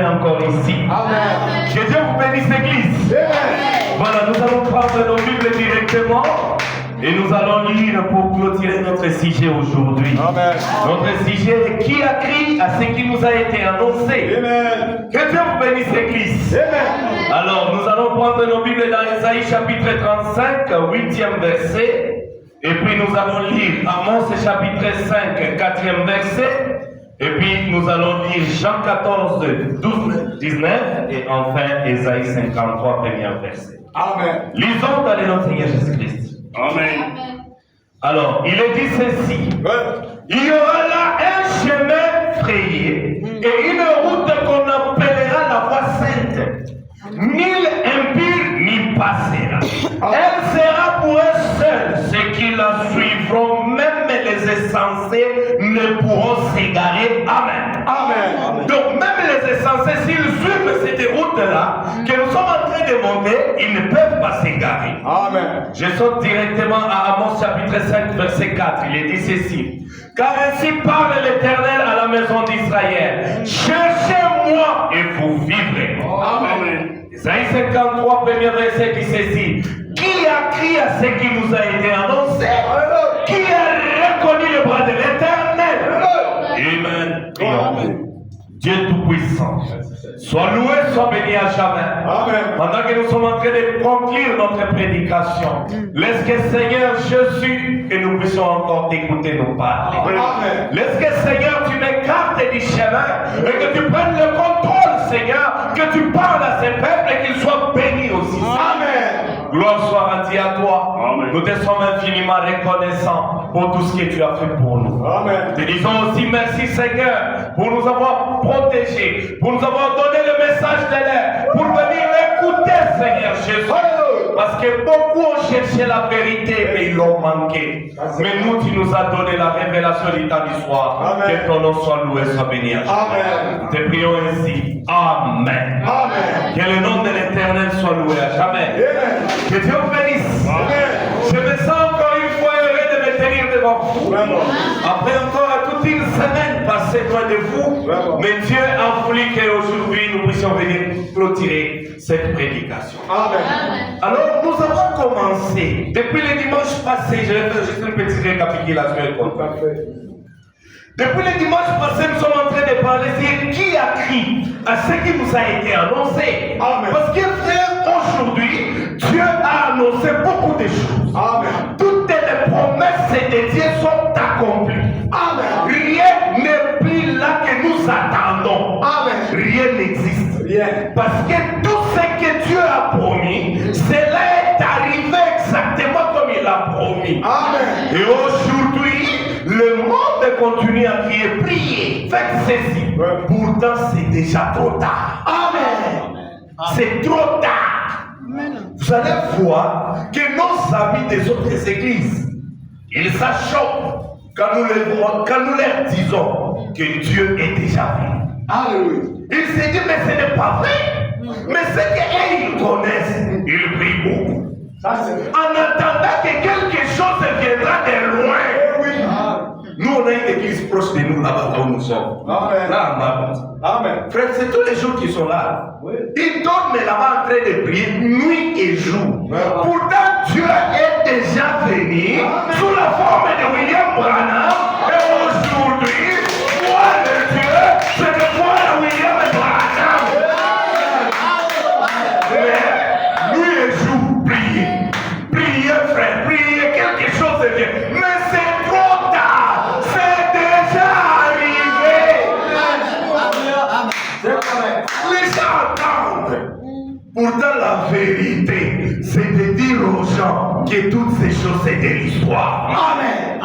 encore ici. Amen. Que Dieu vous bénisse, l'église. Amen. Voilà, nous allons prendre nos Bibles directement et nous allons lire pour clôturer notre sujet aujourd'hui. Amen. Notre sujet, qui a crié à ce qui nous a été annoncé. Amen. Que Dieu vous bénisse, l'église. Amen. Alors, nous allons prendre nos Bibles dans Ésaïe chapitre 35, 8e verset. Et puis nous allons lire Amos chapitre 5, 4e verset. Et puis nous allons lire Jean 14, 12, 19. Et enfin Ésaïe 53, 1er verset. Amen. Lisons dans le nom de Seigneur Jésus-Christ. Amen. Alors, il est dit ceci. Il y aura là un chemin frayé et une route qu'on appellera la voie sainte. Nul impur n'y passera. Elle sera pour eux seuls. Ceux qui la suivront, même les insensés, ne pourront s'égarer. Amen. Amen. Donc même les insensés, s'ils suivent cette route-là, que nous sommes en train de monter, ils ne peuvent pas s'égarer. Amen. Je saute directement à Amos chapitre 5, verset 4. Il est dit ceci. Car ainsi parle l'Éternel à la maison d'Israël. Cherchez-moi et vous vivrez. Amen. Isaïe 53, premier verset dit ceci. Qui a crié à ce qui nous a été annoncé? Qui a reconnu le bras de l'Éternel? Amen. Prions. Dieu Tout-Puissant, sois loué, sois béni à jamais. Amen. Pendant que nous sommes en train de conclure notre prédication, laisse que Seigneur Jésus, que nous puissions encore t'écouter nous parler. Amen. Laisse que Seigneur, tu m'écartes du chemin et que tu prennes le contrôle, Seigneur, que tu parles à ces peuples et qu'ils soient bénis aussi. Amen. Gloire soit rendue à toi. Amen. Nous te sommes infiniment reconnaissants pour tout ce que tu as fait pour nous. Amen. Te disons aussi merci Seigneur pour nous avoir protégés, pour nous avoir donné le message de l'air, pour venir écouter Seigneur Jésus. Parce que beaucoup ont cherché la vérité mais ils l'ont manqué. Mais nous, tu nous as donné la révélation du temps du soir. Amen. Que ton nom soit loué, soit béni à jamais. Amen. Nous te prions ainsi. Amen. Amen. Que le nom de l'Éternel soit loué à jamais. Amen. Que Dieu vous bénisse. Amen. Je me sens encore une fois heureux de me tenir devant vous. Vraiment. Après encore toute une semaine passée loin de vous, Vraiment. mais Dieu a voulu qu'aujourd'hui nous puissions venir clôturer cette prédication. Amen. Alors nous avons commencé, depuis le dimanche passé, je vais faire juste une petite récapitulation. Depuis le dimanche passé, nous sommes en train de parler de qui a crié à ce qui nous a été annoncé. Amen. Parce que frère, aujourd'hui, Dieu a annoncé beaucoup de choses. Amen. Toutes les promesses de Dieu sont accomplies. Amen. Rien n'est plus là que nous attendons. Amen. Rien n'existe. Rien. Parce que tout ce que Dieu a promis, cela est arrivé exactement comme il a promis. Amen. Et aujourd'hui, le monde continue à crier, priez, faites ceci. Pourtant, c'est déjà trop tard. Amen. C'est trop tard. Vous allez voir que nos amis des autres églises, ils s'achoppent quand nous leur disons que Dieu est déjà venu. Alléluia. Ils se disent, mais ce n'est pas vrai. Mais ce qu'ils connaissent, ils prient beaucoup. Ça, c'est vrai. En attendant que quelque chose viendra de loin. Oui. Nous, on a une église proche de nous là-bas où nous sommes. Amen. Là, en bas. Amen. Frère, c'est tous les jours qu'ils sont là. Oui. Ils dorment là-bas en train de prier nuit et jour. Ouais. Pourtant, Dieu est déjà venu sous la forme de William Branham. Et aujourd'hui, gloire de Dieu, c'est de voir William Branham. Mais nuit et jour, priez. Priez, frère, priez, quelque chose vient. Mais c'est trop tard. C'est déjà arrivé. C'est vrai. Les gens attendent. Pourtant, la vérité, c'est de dire aux gens que toutes ces choses, c'est de l'histoire. Amen.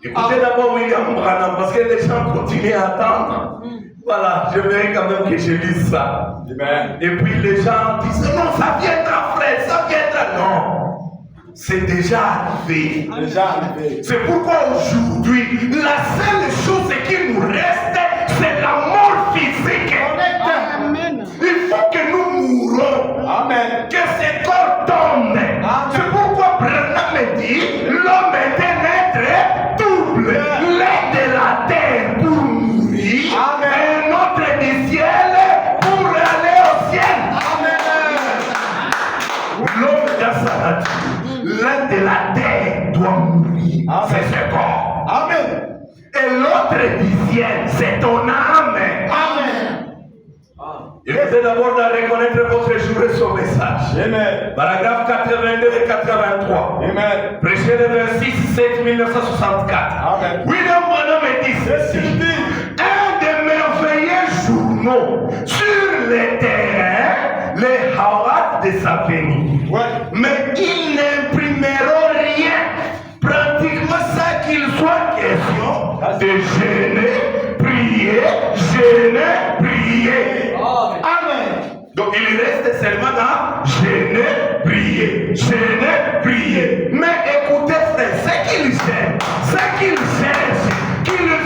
Écoutez d'abord William Branham, parce que les gens continuent à attendre. Voilà, je verrai quand même que je lis ça. Amen. Et puis les gens disent, non, ça viendra, frère, ça viendra. Non, c'est déjà arrivé. Déjà arrivé. C'est pourquoi aujourd'hui, la seule chose qui nous reste, c'est la mort physique. Amen. Il faut que nous mourons. Amen. Que ce corps tombe. C'est pourquoi Branham dit, l'homme est un être double. L'un de la terre pour mourir. Amen. Et un autre du ciel c'est ce corps. Amen. Et l'autre dixième, c'est ton âme. Amen. Il faut d'abord de reconnaître votre jour et son message. Amen. Paragraphe 82 et 83. Amen. Prêché le 26 7 1964. Amen. William Branham dit ceci. Un des merveilleux journaux sur les terrains, les Hawat de sa famille. Ouais. Mais ils n'imprimeront rien. Pratiquement ça qu'il soit question de jeûner, prier, jeûner, prier. Amen. Donc il reste seulement dans jeûner, prier, jeûner, prier. Mais écoutez frère, ce qu'ils cherchent, qu'ils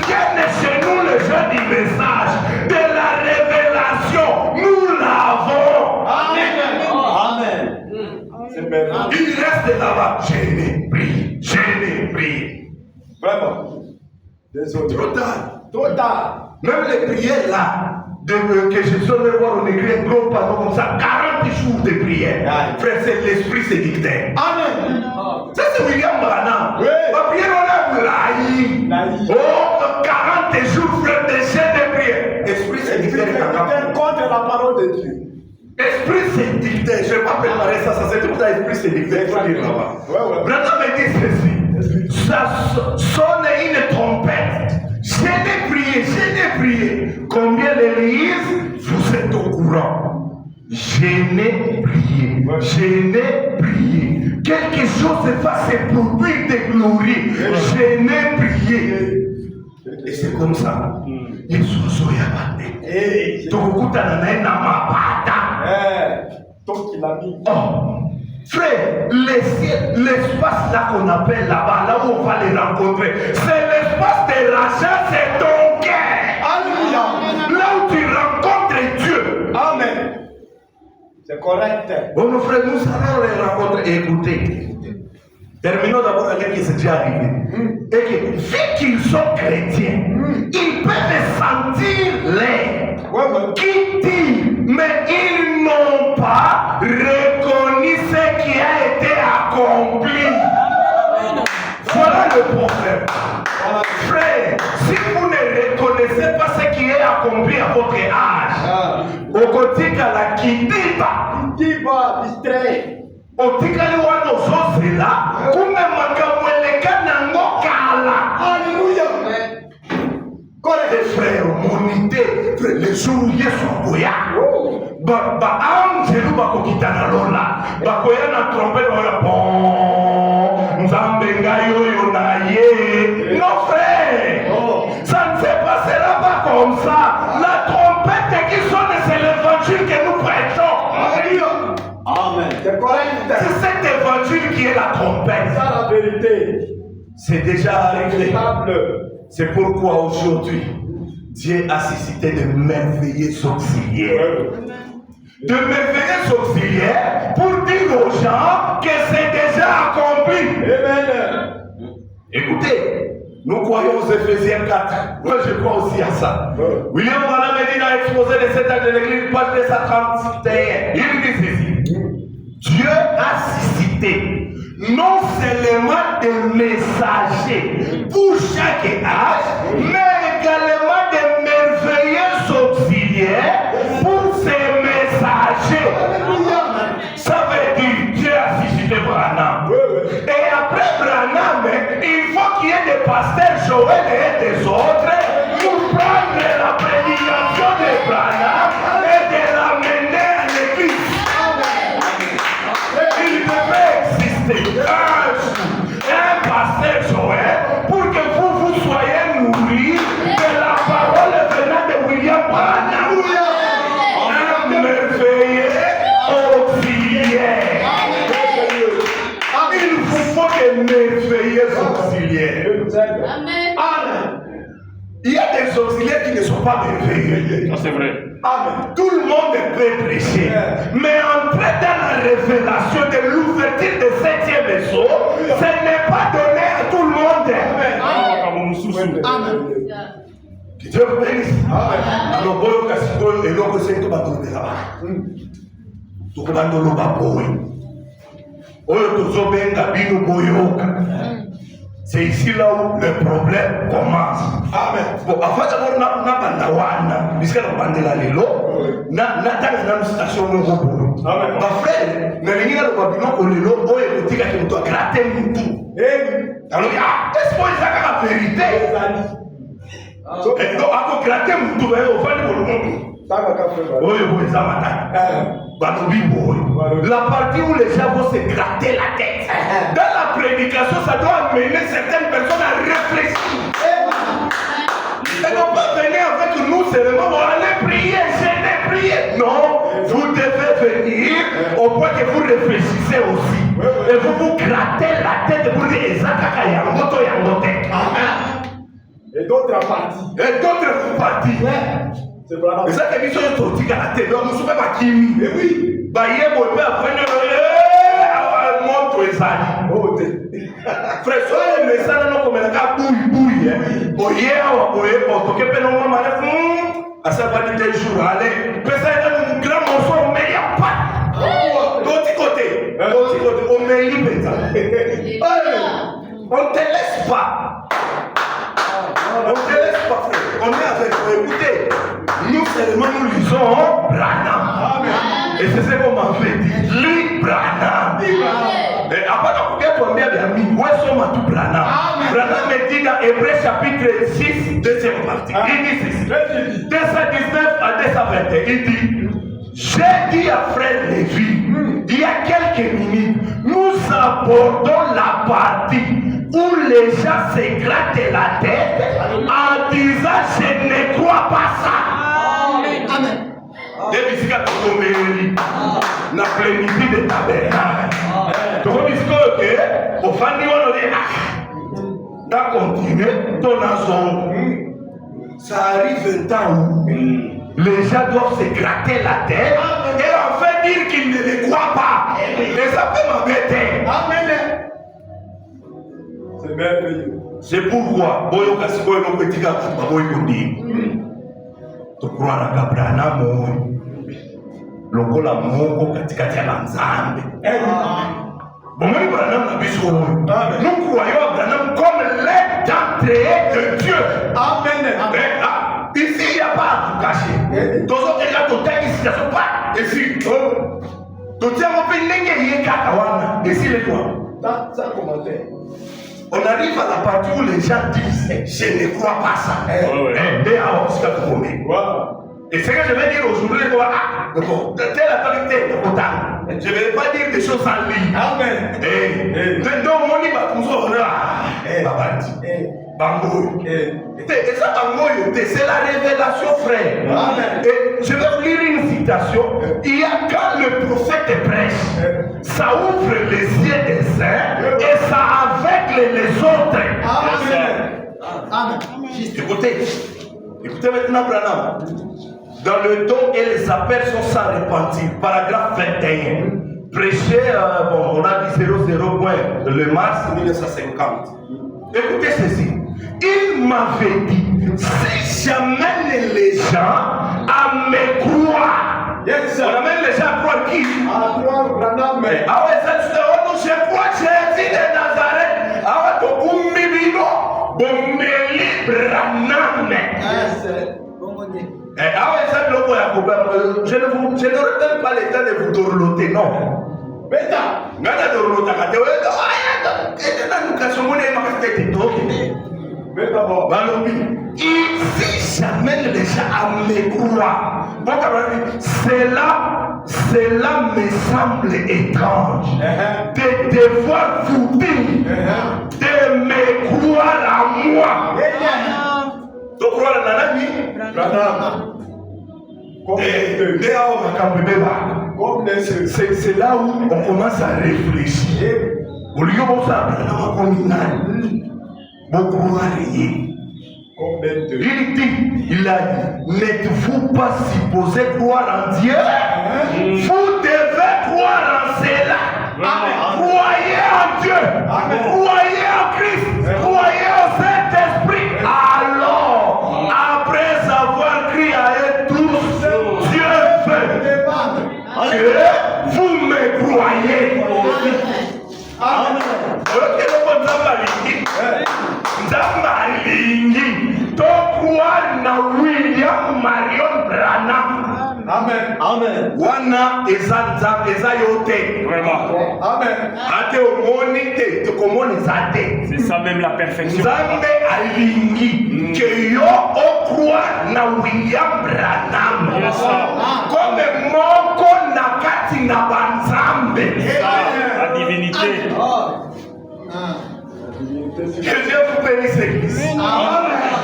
viennent chez nous le jour du message, de la révélation, nous l'avons. Amen. C'est bien. Il reste là-bas, jeûner, prier. Vraiment. Désolé. Trop tard. Trop tard. Même les prières là, que je suis allé voir, on écrit un gros panneau comme ça, 40 jours de prière. Frère, c'est l'esprit sédictaire. Amen. Ça c'est William Branham. Oui. La prière on a laï. Oh, 40 jours, frère, de chaînes de prière. Esprit sédictaire est contre la parole de Dieu. Esprit sédictaire, je ne vais pas préparer ça, ça c'est tout ça, esprit sédictaire, il faut dire là-bas. Ouais. Branham me dit ceci, ça sonne une trompette, je n'ai prié. Combien l'église, vous êtes au courant? Je n'ai prié. Quelque chose va se produire de glorie. Je n'ai prié. Et c'est comme ça. Yesu yabate. Tokutana naye na mapata. Toi qui l'as mis. Oh, frère, l'espace là qu'on appelle là-bas, là où on va les rencontrer, c'est l'espace de rachat, c'est ton cœur. Alléluia. Là où tu rencontres Dieu. Amen. C'est correct. Bon, nos frères, nous allons les rencontrer. Écoutez. Terminons d'abord avec ce qui s'est déjà arrivé. Et que, vu qu'ils sont chrétiens, ils peuvent sentir l'air qui dit, mais ils n'ont pas reconnu ce qui a été accompli. Voilà le problème. Frère, si vous ne reconnaissez pas ce qui est accompli à votre âge, au côté à la Kiba, distrait. otikali wana ozozela kumbe makambo elekana ngo kala. Alléluia. Les frères, monité, les jours Yesu akoya baangelu bakokitana lola bakoya na trompete oyo bon nzambe ngai oyo na ye. Non frère, ça ne se passera pas comme ça. La trompette qui sonne, c'est l'évangile que nous prêchons. Alléluia. Amen. C'est correct. C'est cet évangile qui est la trompette. C'est ça la vérité. C'est déjà arrivé. C'est pourquoi aujourd'hui, Dieu a suscité de merveilleux auxiliaires. De merveilleux auxiliaires pour dire aux gens que c'est déjà accompli. Amen. Écoutez, nous croyons aux Éphésiens 4. Moi, je crois aussi à ça. William Branham dit dans l'exposé de cet acte de l'église, page 231. Il dit ceci. Dieu a suscité non seulement des messagers pour chaque âge, mais également des merveilleux auxiliaires pour ces messagers. Ça veut dire Dieu a suscité Branham. Et après Branham, il faut qu'il y ait des pasteurs Joël et des autres pour prendre la prédication de Branham et de l'amener à l'église. Il devait exister un pasteur Joël pour que vous soyez nourris de la parole venant de William Branham. Un merveilleux auxiliaire. Il vous faut des merveilleux auxiliaires. Amen. Il y a des auxiliaires qui ne sont pas merveilleux. Ça c'est vrai. Amen. Tout le monde peut prêcher. Mais entrer dans la révélation de l'ouverture de septième vaisseau, ce n'est pas donné à tout le monde. Amen. Que Dieu vous bénisse. Alors, bon, et l'autre, c'est tout le monde là-bas. Tout le monde là-bas. Oyo tozobenga bino boyoka. C'est ici là où le problème commence. Amen. Bon, avant d'abord, on a bandawana, puisque on a bandé la lelo, na dans station de Robo. Amen. Ma frère, mais les gars, le Babylon, on lelo, on est petit qui nous doit gratter nous tout. Alors, est-ce qu'on est la vérité? Et donc, à gratter nous tout, on va le monde. Oui, oui, ça va. La partie où les gens vont se gratter la tête. Dans la prédication, ça doit amener certaines personnes à réfléchir. Elles n'ont pas venir avec nous seulement pour aller prier, je prier. Non, vous devez venir au point que vous réfléchissez aussi. Et vous vous grattez la tête pour dire Ezaka Yangoto Yangote. Et d'autres parties. Et d'autres parties. C'est ça que nous sommes sortis à la tête. Nous ne sommes pas Kimi. Mais oui. Baye Bobe après nous montre Ezali. Frère, soyez le message non comme la bouille. Oye awa oye poto que peine on m'a dit à ça va dire des jours allez. Pesa un grand morceau mais il y a pas. D'autre côté. On met libre. On te laisse pas. On ne te laisse pas, frère. On est avec toi. Écoutez, nous seulement nous lisons Branham. Et c'est ce qu'on m'a fait dire. Lis Branham. Et après, on bien mis. Où est-ce tout Branham? Branham me dit dans Hébreux chapitre 6, deuxième partie. Il dit ceci. 219 à 221. Il dit, j'ai dit à frère Lévi, il y a quelques minutes, nous abordons la partie où les gens se grattent la tête en disant je ne crois pas ça. Amen. Des biscuits tombés la plénitude de tabernacle. Donc on dit que au fin du monde on dit continuer ton azon. Ça arrive un temps où les gens doivent se gratter la tête et en fait dire qu'ils ne les croient pas. Et ça peut m'embêter. Amen. C'est merveilleux. C'est pourquoi, Boyo Kasiko et nos petits gars, Baboy Kondi, tu crois à Gabrana Moui, Lokola Moko Katikati à Lanzambe. Bon, moi, Branham n'a pas nous croyons à Branham comme l'aide d'entrée de Dieu. Amen. Ici, il n'y a pas à tout cacher. Tous autres, il y a tout ici, il n'y a pas. Ici, tout le monde peut ici, les quoi. Ça commentaire. On arrive à la partie où les gens disent je ne crois pas ça. Et ce que je vais dire aujourd'hui, telle autorité, je ne vais pas dire des choses en ligne. Amen. Donc, mon livre, et ça, c'est la révélation, frère. Amen. Et je vais vous lire une citation. Il y a quand le prophète prêche, ça ouvre les yeux des uns et ça aveugle les autres. Amen. Amen. Écoutez maintenant, Branham. Dans le don et les appels sont sans repentir. Paragraphe 21. Prêché, on a dit 00 point, le mars 1950. Écoutez ceci. Il m'avait dit, si j'amène les gens à me croire, yes, on amène les gens à croire qui? À croire Branham. Ah ouais, je crois Jésus de Nazareth. Ah ouais, tu umibino, bomeli Branham. Ah ouais, ça le problème. Je ne retiens pas l'état de vous dorloter, non. Beta, nada dorloter, si j'amène les gens à me croire, cela me semble étrange de devoir vous dire de me croire à moi. De croire à Nanami, c'est là où on commence à réfléchir. Au lieu de ça, il a dit, n'êtes-vous pas supposé croire en Dieu? Vous devez croire en cela. Croyez en Dieu. Croyez en Christ. Croyez au Saint-Esprit. Alors, après avoir crié à eux tous, Dieu fait que vous me croyez. Amen. Amen. Amen. Wana eza yote. Vraiment. Amen. Ate omoni te, tokomoni eza te. C'est ça même la perfection. Nzambe alingi que yo okroire na William Branham. Yes, sir. Comme moko na kati na banzambe. La divinité. Que Dieu vous bénisse l'église.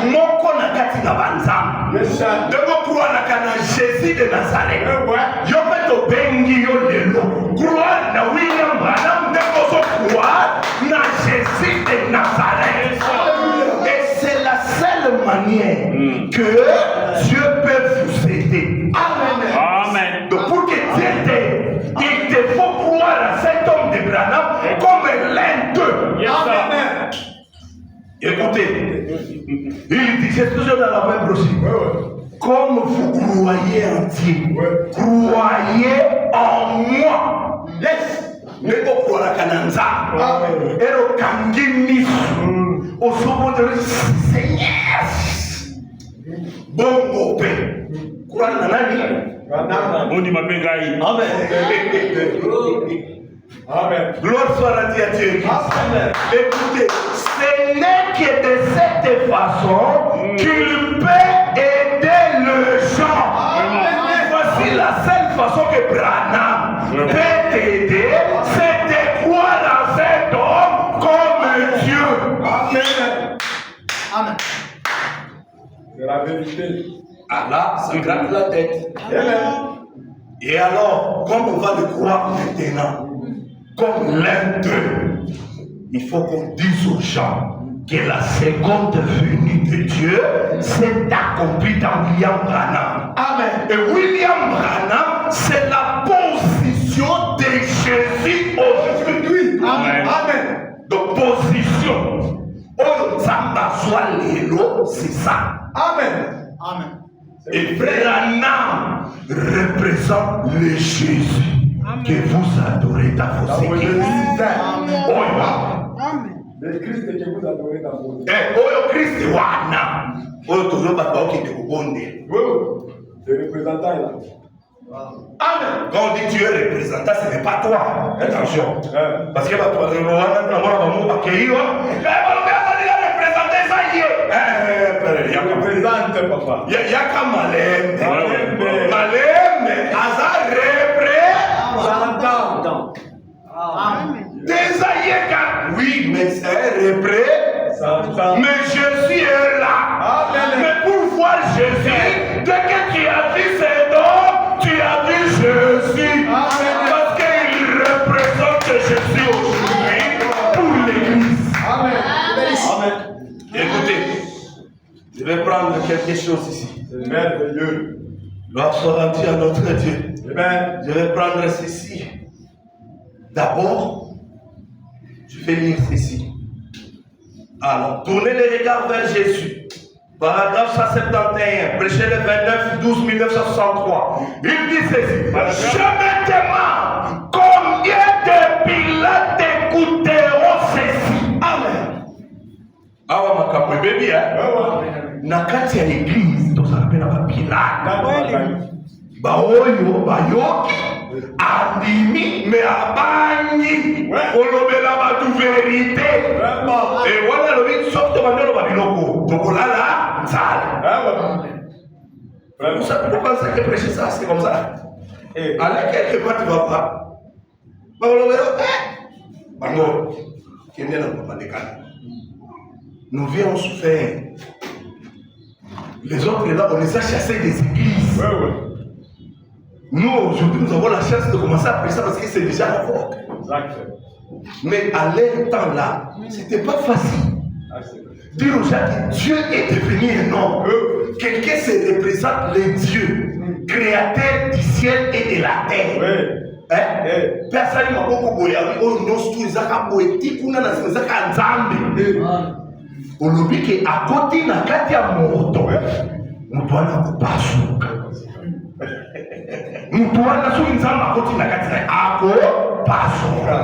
Moko na kati na banzambe. De croire na Jésus de Nazareth. Yo pe to bengi yo lelo. Croire na William Branham de koso croire na Jésus de Nazareth. Et c'est la seule manière que Dieu peut vous aider. Amen. Donc pour que Dieu t'aide, il te faut croire à cet homme de Branham comme l'un d'eux. Yes, sir. Écoutez, il dit, c'est toujours dans la même brochure. Comme vous croyez en Dieu, croyez en moi. Yes. Ne pas croire à Kananza. Et le Kangini. Au second de Seigneur. Bon au paix. Croire à Nani. On dit ma bégaille. Amen. Gloire soit rendue à Dieu. Écoutez, ce n'est que de cette façon qu'il peut aider le gens. Voici la seule façon que Branham peut t'aider, c'est de croire dans cet homme comme Dieu. Amen. C'est la vérité. Ah là, ça gratte la tête. Amen. Et alors, comme on va le croire maintenant, comme l'un d'eux, il faut qu'on dise aux gens que la seconde venue de Dieu s'est accomplie dans William Branham. Amen. Et William Branham, c'est la position de Jésus aujourd'hui. Amen. Amen. Donc, position. Oh, Zamba soit l'élo, c'est ça. Amen. Amen. Et Branham représente le Jésus que vous adorez dans vos églises. Le Christ que vous adorez dans vos églises. Oyo Christ wana. Oyo tozo bato qui te kubonde. Le représentant est là. Amen. Quand on dit Dieu est représentant, ce n'est pas toi. Attention. Parce que bato wana na mwana bamu bakeiwa. Il représente, papa. Yaka malembe. Malembe. Aza représentant. Yeka. Oui, mais c'est représentant. Mais Jésus est là. Mais pour voir Jésus, dès que tu as vu cet homme, tu as vu Jésus. Parce qu'il représente Jésus aujourd'hui pour l'Église. Amen. Écoutez, je vais prendre quelque chose ici. C'est merveilleux. Gloire soit rendue à notre Dieu. Amen. Je vais prendre ceci. D'abord, je vais lire ceci. Alors, tournez les regards vers Jésus. Paragraphe 171, prêché le 29/12/1963. Il dit ceci. Je me demande combien de Pilates écouteront ceci. Amen. Awa makambo baby na kati ya l'église tozala na Pilate. Baoyo bayoki andimi me abanyi olobela batu vérité. Et voilà le sauf de mandelo babiloko tokolala nzala. Vous savez pourquoi ça que prêcher ça c'est comme ça. Allez quelque part tu vas voir. Baolobela bango kende na papalekana. Nous viens souffrir. Les autres là, on les a chassés des églises. Nous, aujourd'hui, nous avons la chance de commencer à prêcher parce que c'est déjà la faute. Mais à leur temps là, c'était pas facile. Dire aux gens que Dieu est devenu un homme. Quelqu'un se représente le Dieu, créateur du ciel et de la terre. Personne m'a beaucoup boyé. Oh non, c'est tout, ils ont poétique, on a un nzambe. Olobi ke akoti na kati ya moto mutu wana kupasuka mutu wana soki nzambe akoti na kati na akopasuka.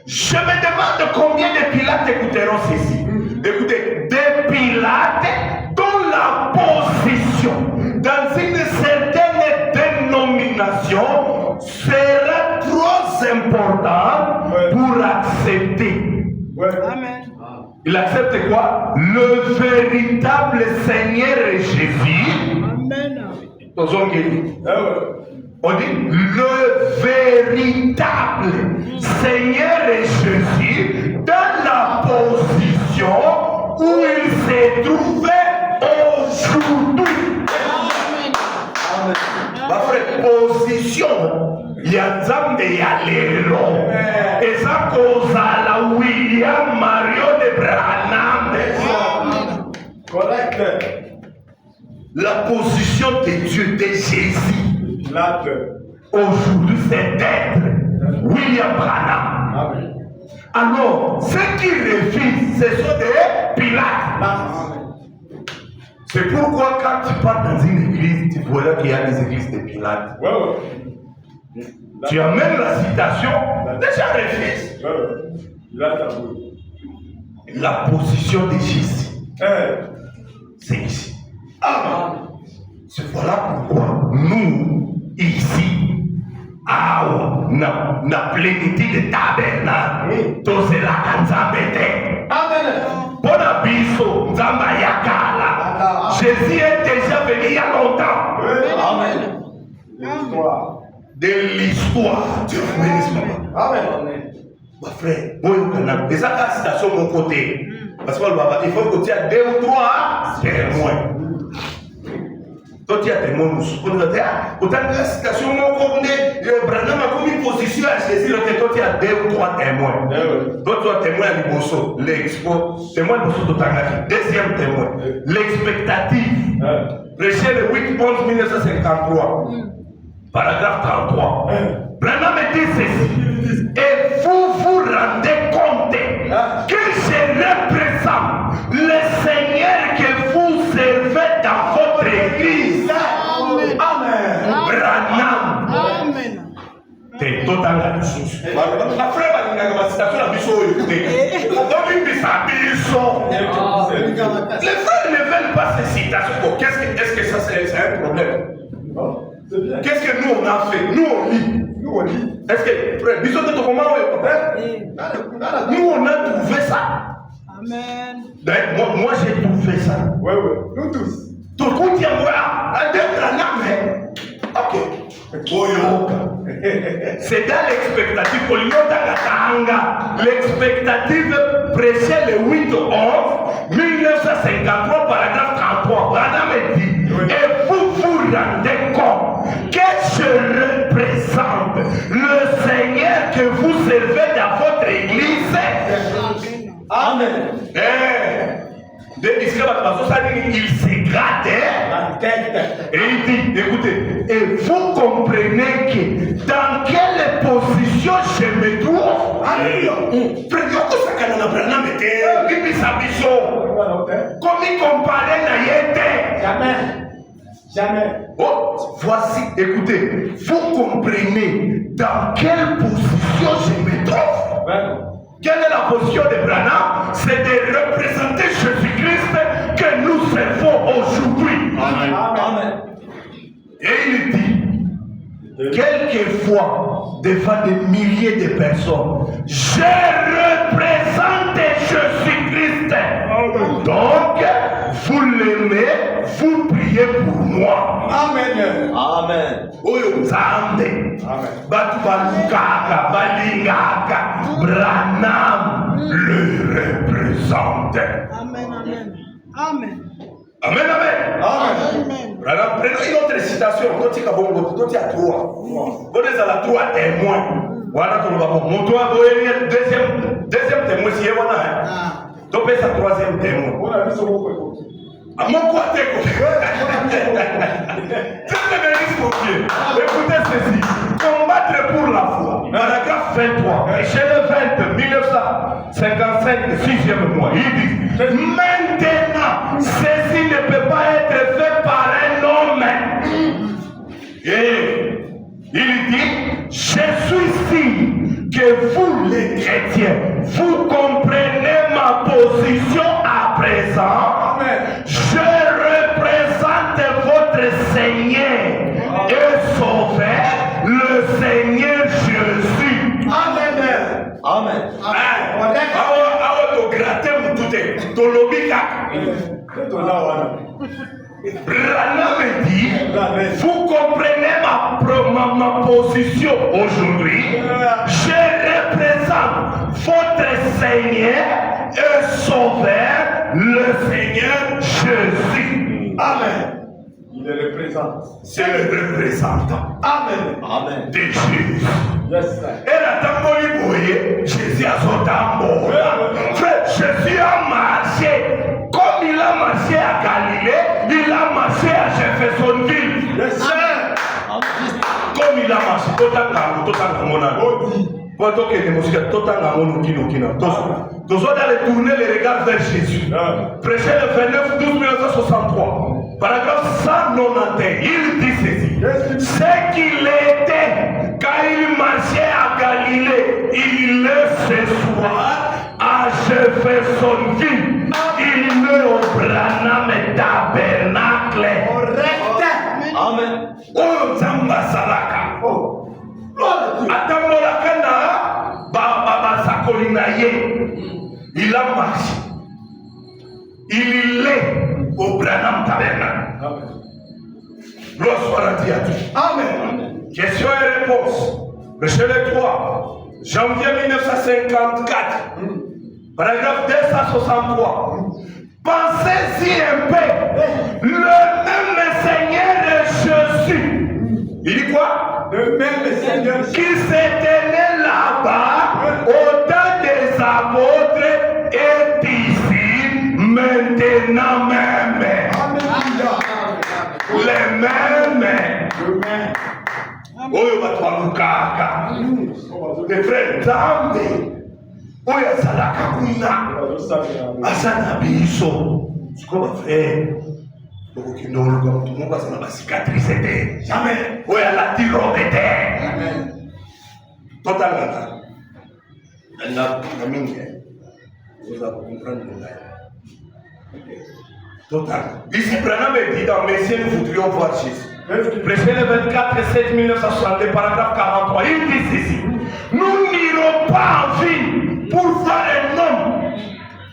Je me demande combien de Pilates écouteront ceci. Écoutez, des Pilates dont la position important pour accepter. Amen. Il accepte quoi? Le véritable Seigneur Jésus. Amen. On dit le véritable Seigneur Jésus dans la position où il s'est trouvé aujourd'hui. Ma frère, position, il y a Nzambe ya lelo. Et ça cause à la William Mario de Branham. Correct. La position de Dieu, de Jésus. Aujourd'hui, c'est d'être William Branham. Amen. Alors, ceux qui refusent, ce sont des Pilates. C'est pourquoi quand tu pars dans une église, tu verras qu'il y a des églises de Pilates. Tu amènes la citation, déjà refuse. La position de Jésus, c'est ici. Amen. C'est voilà pourquoi nous, ici, na plénitude de tabernacle, tout cela quand Nzambe. Amen. Bon abisso, Nzamba yakala. Jésus est déjà venu il y a longtemps. Amen. L'histoire. De l'histoire. Dieu vous bénisse, papa. Amen. Ma frère, moi, je suis en citation de mon côté. Parce que il faut que tu aies 2 ou 3 témoins. Toi, tu as témoin, nous avons autant de citation, Branham a comme une position à Jésus, toi, tu as 2 ou 3 témoins. Toi, tu as témoin à Liboso, l'expo, témoin de Liboso Totangaki. Deuxième témoin, l'expectative. Prêché le 8/11/1953, paragraphe 33. Branham dit ceci, et vous vous rendez compte que je représente le Seigneur que vous servez dans votre église. Amen. Branham. Amen. T'es totalement lisusu. Ma frère balingaka basitation na biso oyo te. Okomi bisa biso. Les frères ne veulent pas ces citations. Est-ce que ça c'est un problème? Qu'est-ce que nous on a fait? Nous on lit. Est-ce que frère, biso te comment nous on a trouvé ça. Amen. Moi j'ai trouvé ça. Nous tous. Tout le monde dit voilà, ok. C'est dans l'expectative. L'expectative prêchait le 8/11/1953, paragraphe 33. Branham dit, et vous vous rendez compte que je représente le Seigneur que vous servez dans votre église. Amen. Il se gratte et il dit, écoutez, et vous comprenez que dans quelle position je me trouve? Comme il comparait Jamais. Oh, voici, écoutez, vous comprenez dans quelle position je me trouve? Quelle est la position de Branham? C'est de représenter Jésus-Christ que nous servons aujourd'hui. Amen. Et il dit, quelquefois, devant des milliers de personnes, je représente Jésus-Christ. Donc, vous l'aimez, vous priez pour moi. Amen. Amen. Oyo Nzambe. Batu balukaka, balingaka. Branham le représente. Amen. Amen. Amen. Amen, amen. Amen. Branham, prenons une autre citation. Toi, tu as 3. Vous êtes à la 3 témoins. Voilà ton babo. Mon toi, deuxième témoin, si vous avez. Tu peux être 3e témoin. À mon côté, écoutez ceci. Combattre pour la foi. Paragraphe 23. Chez le 20, 1955, 6e mois. Il dit, maintenant, ceci ne peut pas être fait par un homme. Et il dit, je suis sûr que vous, les chrétiens, vous comprenez ma position à présent. Je représente votre Seigneur et Sauveur, le Seigneur Jésus. Amen. Awa to gratter mutute, to lobby kaka. Branham dit, vous comprenez ma position aujourd'hui. Je représente votre Seigneur et Sauveur, le Seigneur Jésus. Amen. Il le représente. C'est le représentant. Amen. Amen. De Jésus. Yes, sir. Et la tamboli boye, Jésus a son tambour. Frère, Jésus a marché. Comme il a marché à Galilée, il a marché à Jeffersonville. Yes, sir. Comme il a marché, total Odi. Pendant que les mosquées, total Tous allez tourner les regards vers Jésus. Prêcher le 29 12 1963. Paragraphe 191. Il dit ceci. Ce qu'il était quand il marchait à Galilée, il est ce soir à Jeffersonville. Il est au Branham Tabernacle. Amen. Oh, Zamba Salaka. Oh. Atambolaka na Baba Sakolinaye. Il a marché. Il est au Branham Tabernacle. Amen. Gloire soit à Dieu. Amen. Question et réponse. Verset 3. Janvier 1954. Paragraphe 263. Pensez-y un peu. Le même Seigneur Jésus. Il dit quoi? Le même Seigneur Qui s'était né là-bas au temps des apôtres est ici maintenant même. Alléluia. Les mêmes. Le même. Oyo batwalukaka. Les frères Nzambe. Oyo azalaka kuna. Asana biso. Sikoba frère. Okokende oluka mutu moko aza na basicatrice te. Jamais. Oyo alati robe te. Amen. Totalanga. Na mingi. Vous allez comprendre le gars. Total. Ici, Branham dit dans Messieurs, nous voudrions voir Jésus. Prêcher le 24 7 1962, paragraphe 43. Il dit ceci. Nous n'irons pas en ville pour voir un homme,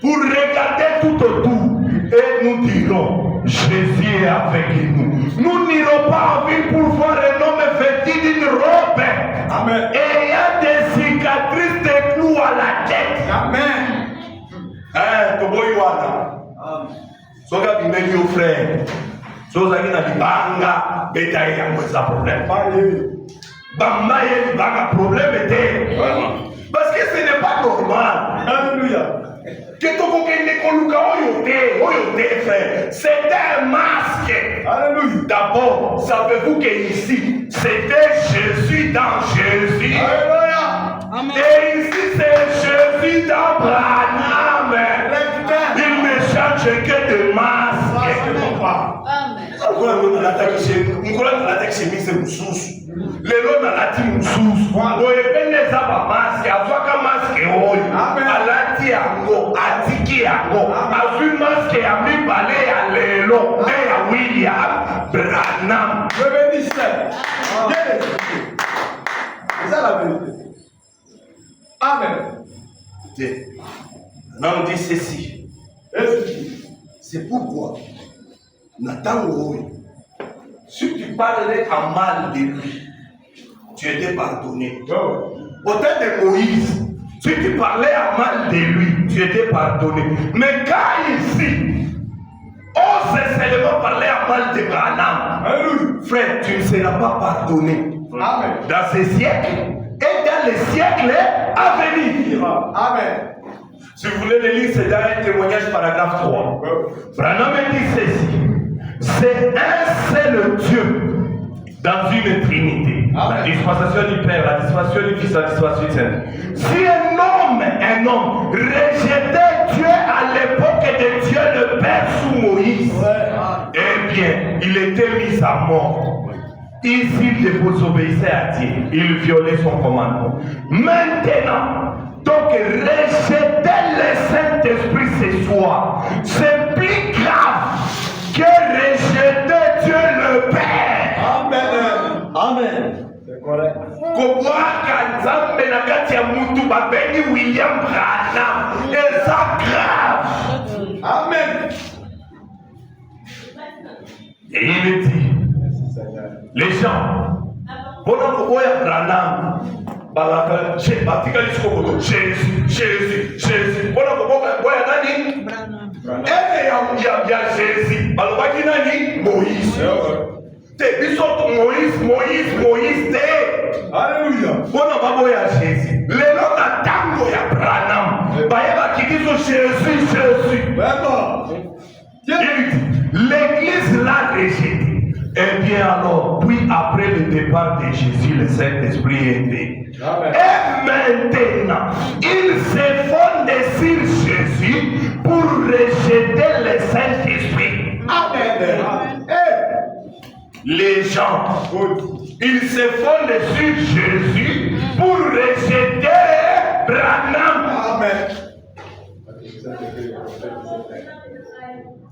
pour regarder tout autour. Et nous dirons, Jésus est avec nous. Nous n'irons pas en ville pour voir un homme vêtu d'une robe. Amen. Et il y a des cicatrices de clous à la tête. Amen. Toboywana. Soka bimeli yo frère. Soza kina libanga beta yango za problème. Bamba ye libanga problème était. Parce que ce n'est pas normal. Alléluia. Que toko kende koluka oyo te frère. C'était un masque. Alléluia. D'abord, savez-vous que ici, c'était Jésus dans Jésus. Alléluia. Et ici, c'est Jésus dans Branham. Il ne change que de masque. Nkola nalata chemise mususu. Lelo nalati mususu. Oyependeza ba masque. Azwaka masque oyo. Alati yango. Atiki yango. Azwi masque ya mibale ya lelo. Ne ya William Branham. Je bénis ça. C'est ça la vérité. Amen. L'homme dit ceci. C'est pourquoi, Nathan, si tu parlais en mal de lui, tu étais pardonné. Au temps de Moïse, si tu parlais en mal de lui, tu étais pardonné. Mais quand ici, on sait seulement parler en mal de Branham, frère, tu ne seras pas pardonné. Amen. Dans ces siècles et dans les siècles à venir. Amen. Si vous voulez le lire, c'est dans un témoignage, paragraphe 3. Branham dit ceci. C'est un seul Dieu dans une trinité. Amen. La dispensation du Père, la dispensation du Fils, la dispensation du Saint. Si un homme rejetait Dieu à l'époque de Dieu le Père sous Moïse, eh bien, il était mis à mort. Ici, il désobéissait à Dieu. Il violait son commandement. Maintenant, donc, rejeter le Saint-Esprit ce soir, c'est plus grave que rejeter Dieu le Père. Amen. Amen. C'est correct. Kobwaka Nzambe na kati ya mutu babengi William Branham. Eza grave. Amen. Et il dit, les gens, pendant que William Branham, Jésus. Pendant que William Branham. il y a Jésus. Balobaki nani? Moïse. Moïse. Alléluia. Bona babo ya Jésus. Lelo na tango ya Branham. Bayeba kikizo Jésus. Vraiment. L'église l'a rejeté. Et bien alors, puis après le départ de Jésus, le Saint-Esprit est venu. Et maintenant, ils se fondent sur Jésus pour rejeter le Saint-Esprit. Amen. Les gens, ils se fondent sur Jésus pour rejeter Branham. Amen.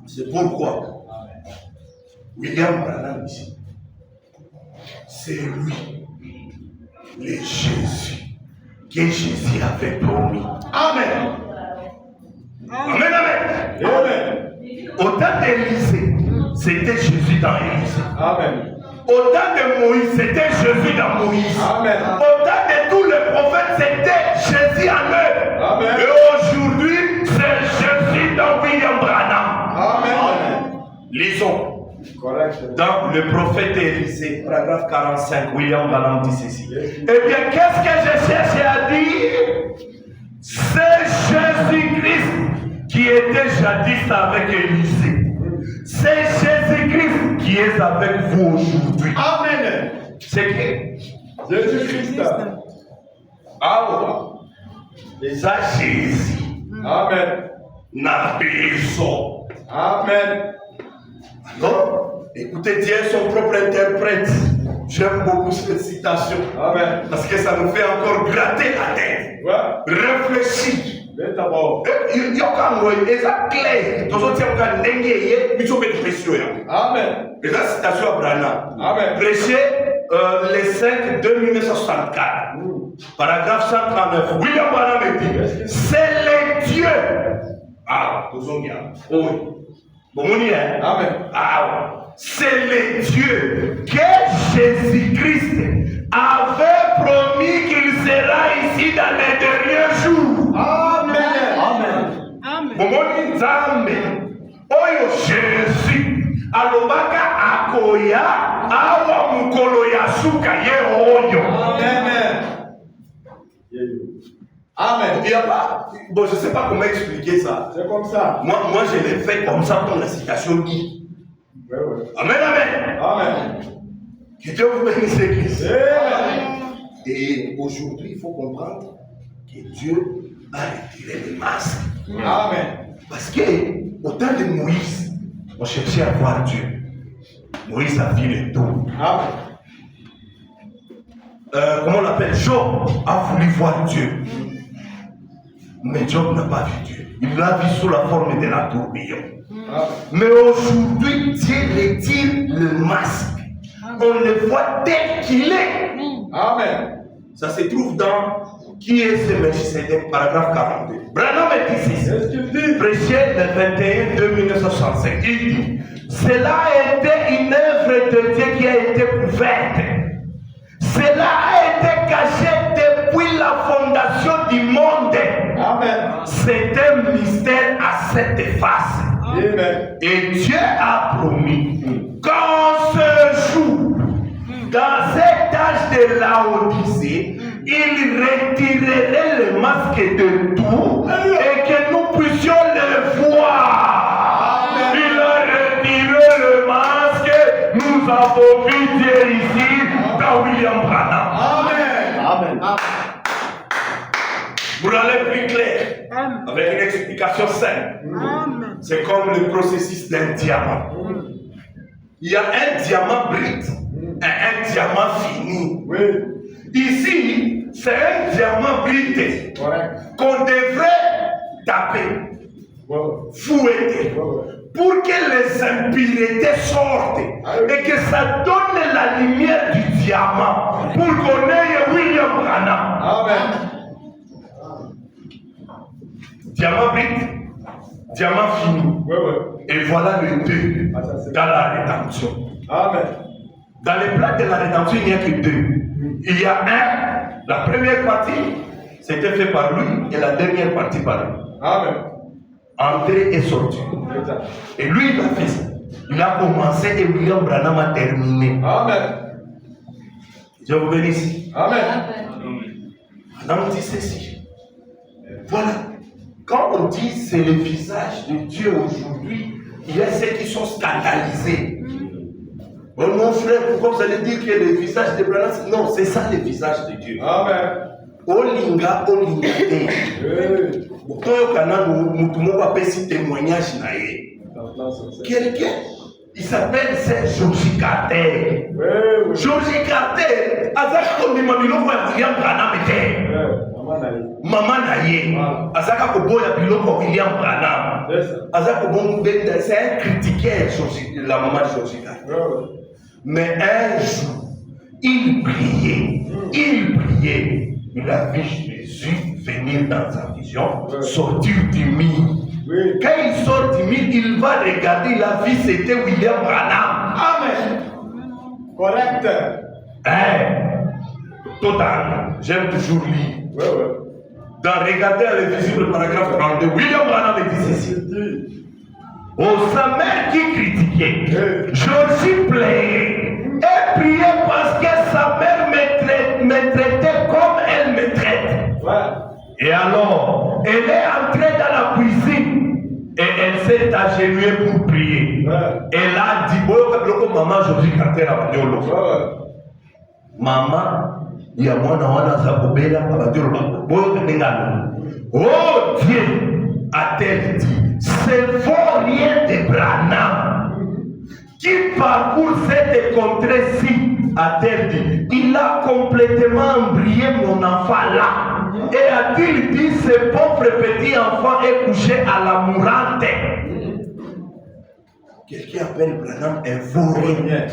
C'est pourquoi William Branham dit, c'est lui, le Jésus, que Jésus avait promis. Amen. Amen. Au temps d'Élysée, c'était Jésus dans Élysée. Amen. Au temps de Moïse, c'était Jésus dans Moïse. Amen. Au temps de tous les prophètes, c'était Jésus en eux. Amen. Et aujourd'hui, c'est Jésus dans William Branham. Amen. Lisons. Correct. Dans le prophète Élysée, paragraphe 45, William Branham dit ceci. Eh bien, qu'est-ce que je cherche à dire? C'est Jésus-Christ qui était jadis avec Élysée. C'est Jésus-Christ qui est avec vous aujourd'hui. Amen. C'est qui? Jésus-Christ. Alors, les Jésus. Amen. Nabiso. Amen. Non? Écoutez, Dieu est son propre interprète. J'aime beaucoup cette citation. Amen. Parce que ça nous fait encore gratter la tête. Ouais. Réfléchir. D'abord. Il y a quand même des clés. Tous autres, il y a des clés. Il y a des pressions. Amen. Et la citation à Branham. Amen. Prêché les 5 de 1964. Paragraphe 139. William Branham dit, c'est les dieux. Ah, tous ont bien. Oui. Bon, on y est. Amen. Ah, c'est les dieux que Jésus-Christ avait promis qu'il sera ici dans les derniers jours. Amen. Amen. Momoni Nzambe oyo Jésus alobaka akoya awa mukolo ya suka ye oyo. Amen. Amen. Il y a pas, bon, je ne sais pas comment expliquer ça. C'est comme ça. Moi je l'ai fait comme ça comme la citation dit. Ouais. Amen, amen. Amen. Que Dieu vous bénisse l'église. Amen. Et aujourd'hui, il faut comprendre que Dieu a retiré les masques. Amen. Parce que au temps de Moïse, on cherchait à voir Dieu. Moïse a vu le dos. Amen. Comment on l'appelle? Job a voulu voir Dieu. Mais Job n'a pas vu Dieu. Il l'a vu sous la forme de la tourbillon. Amen. Mais aujourd'hui, Dieu retire le masque. On le voit tel qu'il est. Amen. Ça se trouve dans Qui est ce Melchisedec, paragraphe 42. Branham dit ceci. Qu'est-ce qu'il dit? Prêché le 21 de 1965. Il dit, cela a été une œuvre de Dieu qui a été couverte. Cela a été caché depuis la fondation du monde. Amen. C'est un mystère à cette face. Amen. Et Dieu a promis qu'en ce jour, dans cet âge de Laodicée, il retirerait le masque de tout et que nous puissions le voir. Amen. Il a retiré le masque. Nous avons vu Dieu ici dans William Branham. Amen. Amen. Pour aller plus clair, Amen. avec une explication simple, Amen. c'est comme le processus d'un diamant. Il y a un diamant brut et un diamant fini. Oui. Ici, c'est un diamant brité Correct. qu'on devrait taper, Ouais. fouetter, pour que les impuretés sortent et que ça donne la lumière du diamant pour qu'on ait William Branham. Amen. Diamant brut, diamant fini. Oui, oui. Et voilà le 2 dans la rédemption. Amen. Dans les plans de la rédemption, il n'y a que 2. Il y a un, la première partie, c'était fait par lui, et la dernière partie par lui. Amen. Entrée et sortie. Et lui, il a fait ça. Il a commencé et William Branham a terminé. Amen. Je vous bénisse. Amen. Maintenant, on dit ceci. Voilà. Quand on dit c'est le visage de Dieu aujourd'hui, il y a ceux qui sont scandalisés. Oh mon frère, pourquoi vous allez dire que le visage de Branham? Non, c'est ça le visage de Dieu. Amen. Olinga, olinga te. Pourtant, nous avons un témoignage. Quelqu'un, il s'appelle Georgie Carter. Georgie Carter, Azak Komimabilo, William Branham était. Maman Naye, Azaka Koboya Biloko William Branham. Azaka Koboya, c'est un critiqueur, la maman de Georgie Carter. Mais un jour, il priait. Il a vu Jésus venir dans sa vision, sortir du mille. Quand il sort du mille, il va regarder la vie, c'était William Branham. Amen. Correct. Total. J'aime toujours lire. Dans Regarder à l'évision, le paragraphe 32, William Branham dit ceci. Sa mère qui critiquait, Georgie plaignait et priait parce que sa mère me traitait comme elle me traite. Et alors, elle est entrée dans la cuisine et elle s'est agenouillée pour prier. Elle a dit, maman Georgie Carter a dit, maman, il y a moi dans oh Dieu, a-t-elle dit, c'est rien de Branham qui parcourt cette contrée-ci, a-t-elle dit. Il a complètement embrayé mon enfant là. Et a-t-il dit, ce pauvre petit enfant est couché à la mourante. Quelqu'un appelle Branham un vaurien.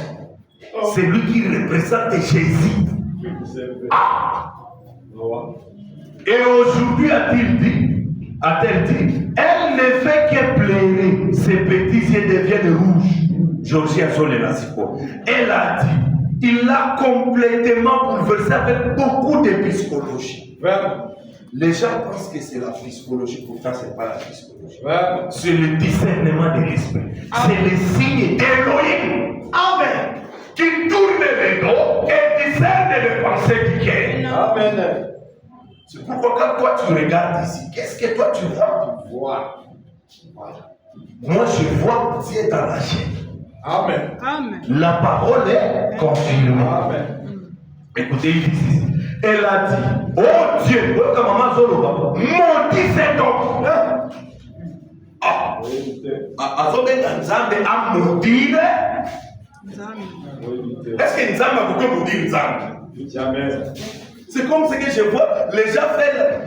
C'est lui qui représente Jésus. Et aujourd'hui, a-t-il dit, elle ne fait que pleurer, ses petits yeux deviennent rouges. Georgie a sonné la sipo. Elle a dit, il l'a complètement bouleversé avec beaucoup de psychologie. Les gens pensent que c'est la psychologie, pourtant ce n'est pas la psychologie. C'est le discernement de l'esprit. C'est le signe d'Élohim. Amen. Qui tourne le dos et discerne les pensées du cœur. Amen. C'est pourquoi quand toi tu regardes ici, qu'est-ce que toi tu vois? Voilà. Moi je vois Dieu dans la chair. Amen. Amen. La parole est confirmée. Amen. Écoutez ici. Elle a dit, oh Dieu, maudit cet homme. Est-ce que Nzambe a beaucoup maudit Nzambe? Jamais. C'est comme ce que je vois, les gens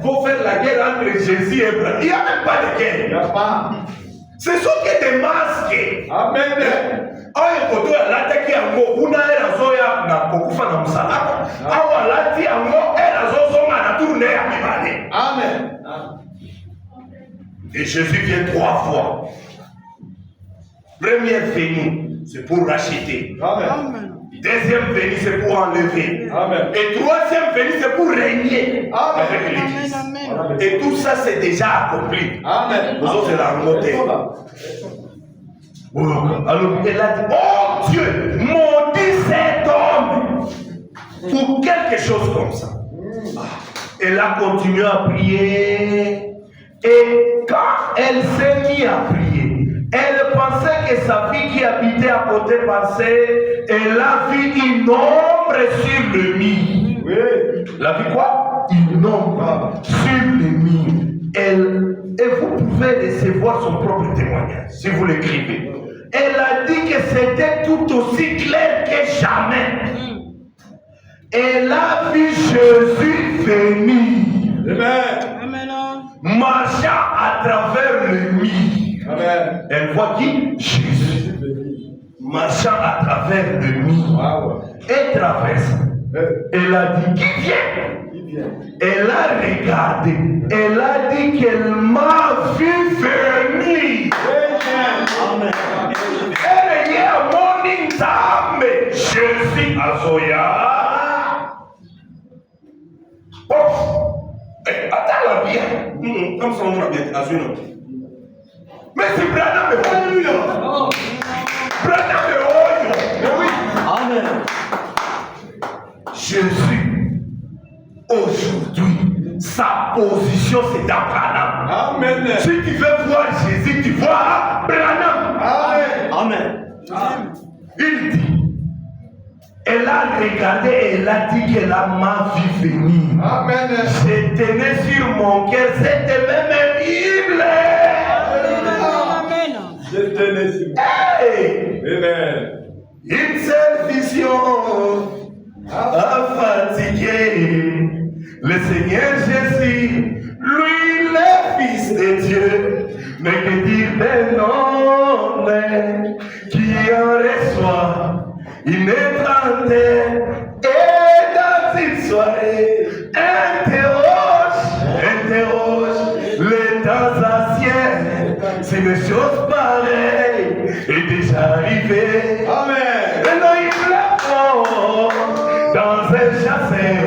vont faire la guerre entre Jésus et Abraham. Il n'y a même pas de guerre. Il n'y a pas. Ce sont que des masques. Amen. Oyo koto alataki yango kuna erazoya na kokufa na msalaba au alati yango erazozonga na tourne ya mibale. Amen. Et Jésus vient 3 fois. Première venue, c'est pour racheter. Amen. Deuxième venue, c'est pour enlever. Amen. Et troisième venue, c'est pour régner avec Amen. l'Église. Amen. Et tout ça, c'est déjà accompli. Amen. Nous autres, c'est la remontée. Alors, elle a dit, oh Dieu, maudit cet homme pour quelque chose comme ça. Elle a continué à prier. Et quand elle s'est mise à prier, elle pensait que sa fille qui habitait à côté passait. Elle a vu une ombre sur le mur. Oui. Elle a vu quoi? Une ombre sur le mur. Et vous pouvez recevoir son propre témoignage si vous l'écrivez. Elle a dit que c'était tout aussi clair que jamais. Elle a vu Jésus venir. Amen. Marchant à travers le mur. Amen. Elle voit qui? Jésus. marchant à travers le Nil, et traverse. Elle a dit, qui vient? Elle a regardé. Elle a dit qu'elle m'a vu venir. Amen. Elle est à mon âme. Jésus Azoya. Attends-la bien. Comme son nom a bien Azoya. Mais c'est Branham et Alléluia. Branham et Oyo. Mais oui. Amen. Jésus, aujourd'hui, sa position c'est dans Branham. Amen. Si tu veux voir Jésus, tu vois Branham. Amen. Amen. Il dit, elle a regardé et elle a dit qu'elle a m'a vu venir. Amen. Je tenais sur mon cœur cette même Bible. Amen. Je tenais sur moi. Hey! Amen. Une seule vision a fatigué le Seigneur Jésus, lui le Fils de Dieu. Mais que dire d'un homme qui en reçoit une trentaine et dans une soirée interroge les temps anciens si une chose pareille est déjà arrivée. Amen. Elohim l'a fait dans un chassin,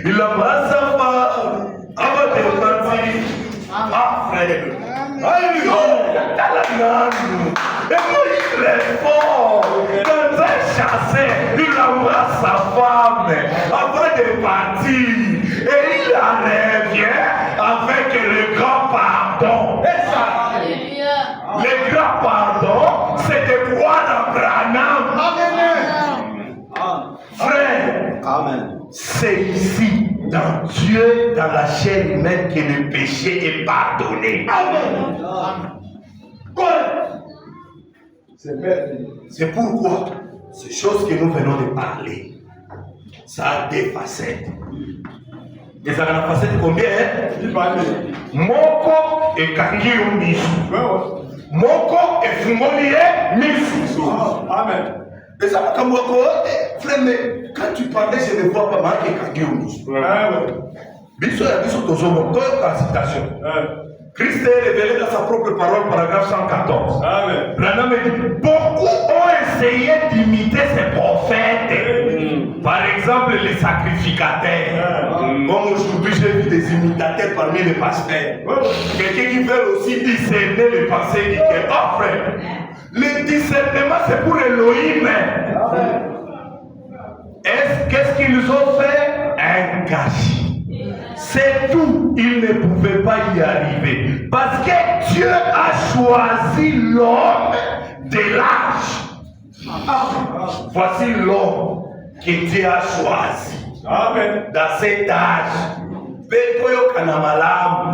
il a pas sa femme avant de partir. Ah frère, Elohim l'a fait dans un chassin, il embrasse sa femme avant de partir et il en revient avec le grand pardon. Et ça, le grand pardon, c'est de croire en Branham. Frère, Amen. c'est ici, dans Dieu, dans la chair humaine, que le péché est pardonné. Amen. Quoi? C'est pourquoi ces choses que nous venons de parler, ça a des facettes. Et ça a la facette combien? Moko et kangiyo misu. Moko et fungoli et misu. Amen. Et ça va comme Moko. Frère, mais quand tu parlais, je ne vois pas marqué kangiyo misu. Biso ya biso tozomo. Toyoka citation. Christ est révélé dans sa propre parole, paragraphe 114. Amen. Branham dit, beaucoup ont essayé d'imiter ces prophètes. Par exemple, les sacrificateurs. Comme aujourd'hui, j'ai vu des imitateurs parmi les pasteurs. Quelqu'un qui veut aussi discerner les pensées du cœur. Oh frère, le discernement c'est pour Elohim. Qu'est-ce qu'ils ont fait? Un gâchis. C'est tout. Ils ne pouvaient pas y arriver. Parce que Dieu a choisi l'homme de l'âge. Voici l'homme que Dieu a choisi. Amen. Dans cet âge.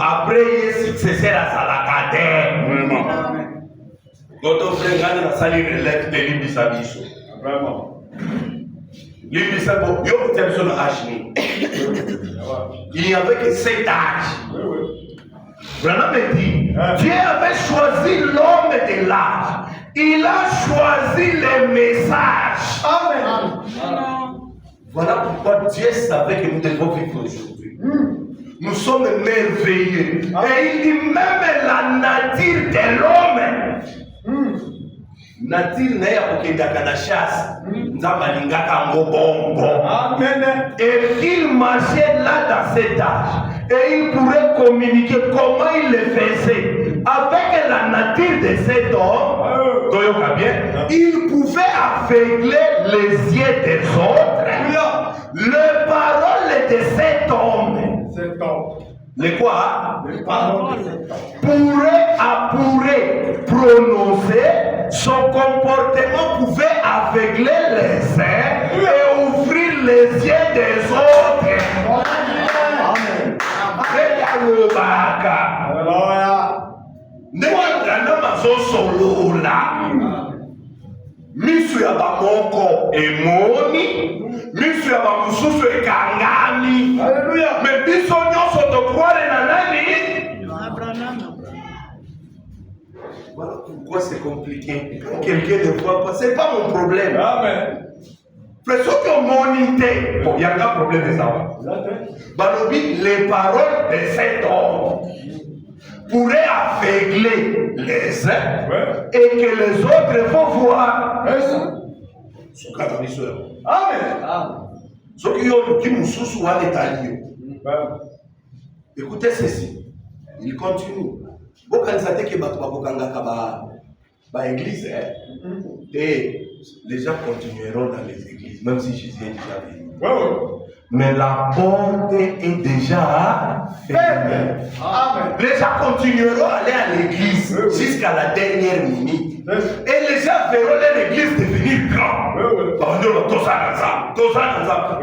Après, il est successeur à Salakater. Vraiment. Notre frère a sali relève de l'Ibissabiso. Vraiment. L'Ibissabiso, il n'y avait que 7 âges. Branham dit, Dieu avait choisi l'homme de l'âge. Il a choisi les messages. Amen. Voilà pourquoi Dieu savait que nous devons vivre aujourd'hui. Nous sommes merveilleux. Et il dit même la nature de l'homme. Nature n'est pas que la chasse. Amen. Et il marchait là dans cet âge. Et il pourrait communiquer comment il le faisait. Avec la nature de cet homme, il pouvait aveugler les yeux des autres. Les paroles de cet homme. Les quoi? Les paroles. Pourrait prononcer, son comportement pouvait aveugler les uns et ouvrir les yeux des autres. Amen. Regarde le baka. Alléluia. Ndekana mazosolola. Misu ya bamoko emoni, misu ya bamususu ekangami. Alléluia. Mais biso nyonso tokwale na nani? Abraham. Voilà pourquoi c'est compliqué. Quand quelqu'un ne voit pas, c'est pas mon problème. Amen. Frère, ceux qui ont monité, bon, il y a un problème de ça. Balobi, les paroles de cet homme pourraient aveugler les uns et que les autres vont voir. Ce cas de Amen. ceux qui ont dit Moussous ou Alétalio. Écoutez ceci. Il continue. Vous pensez que l'église, et les gens continueront dans les églises, même si Jésus est déjà venu. Mais la porte est déjà fermée. Amen. Les gens continueront à aller à l'église jusqu'à la dernière minute. Et les gens verront leur église devenir grande.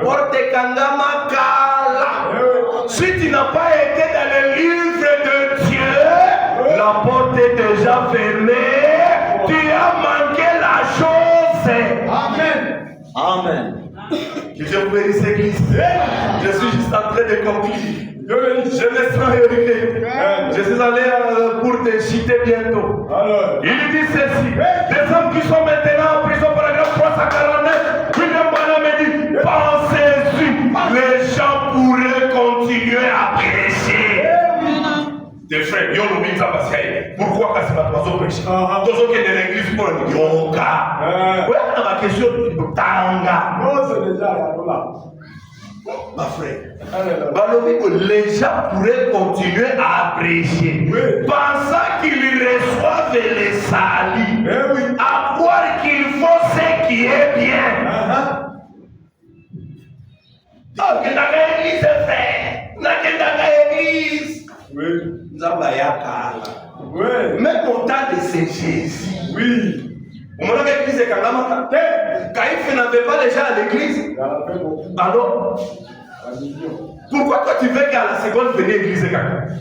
Porte Kangama Kala. Si tu n'as pas été dans le livre de Dieu, la porte est déjà fermée. Tu as manqué la chose. Amen. Amen. Que je vous bénisse, église. Je suis juste en train de conclure. Je me sens irrité. Je suis allé pour te citer bientôt. Il dit ceci. Des hommes qui sont maintenant en prison, paragraphe 349. William Branham dit, pensez-y, les gens pourraient continuer à prêcher. Des frères, ils ont oublié ça parce que pourquoi quand c'est pas toi prêcher? Tous ceux qui sont dans l'église pour le yoga. Ouais, on a ma question tanga. Non, c'est déjà là. Ma frère, les gens pourraient continuer à prêcher, pensant qu'ils reçoivent les salis, à croire qu'ils font ce qui est bien. Donc, dans l'église, frère, dans l'église, même au temps de ce Jésus, au moment où l'église est Kangamata, Caïphe n'avait pas les gens à l'église. Alors, pourquoi toi tu veux qu'à la seconde venue l'église est Kangamata?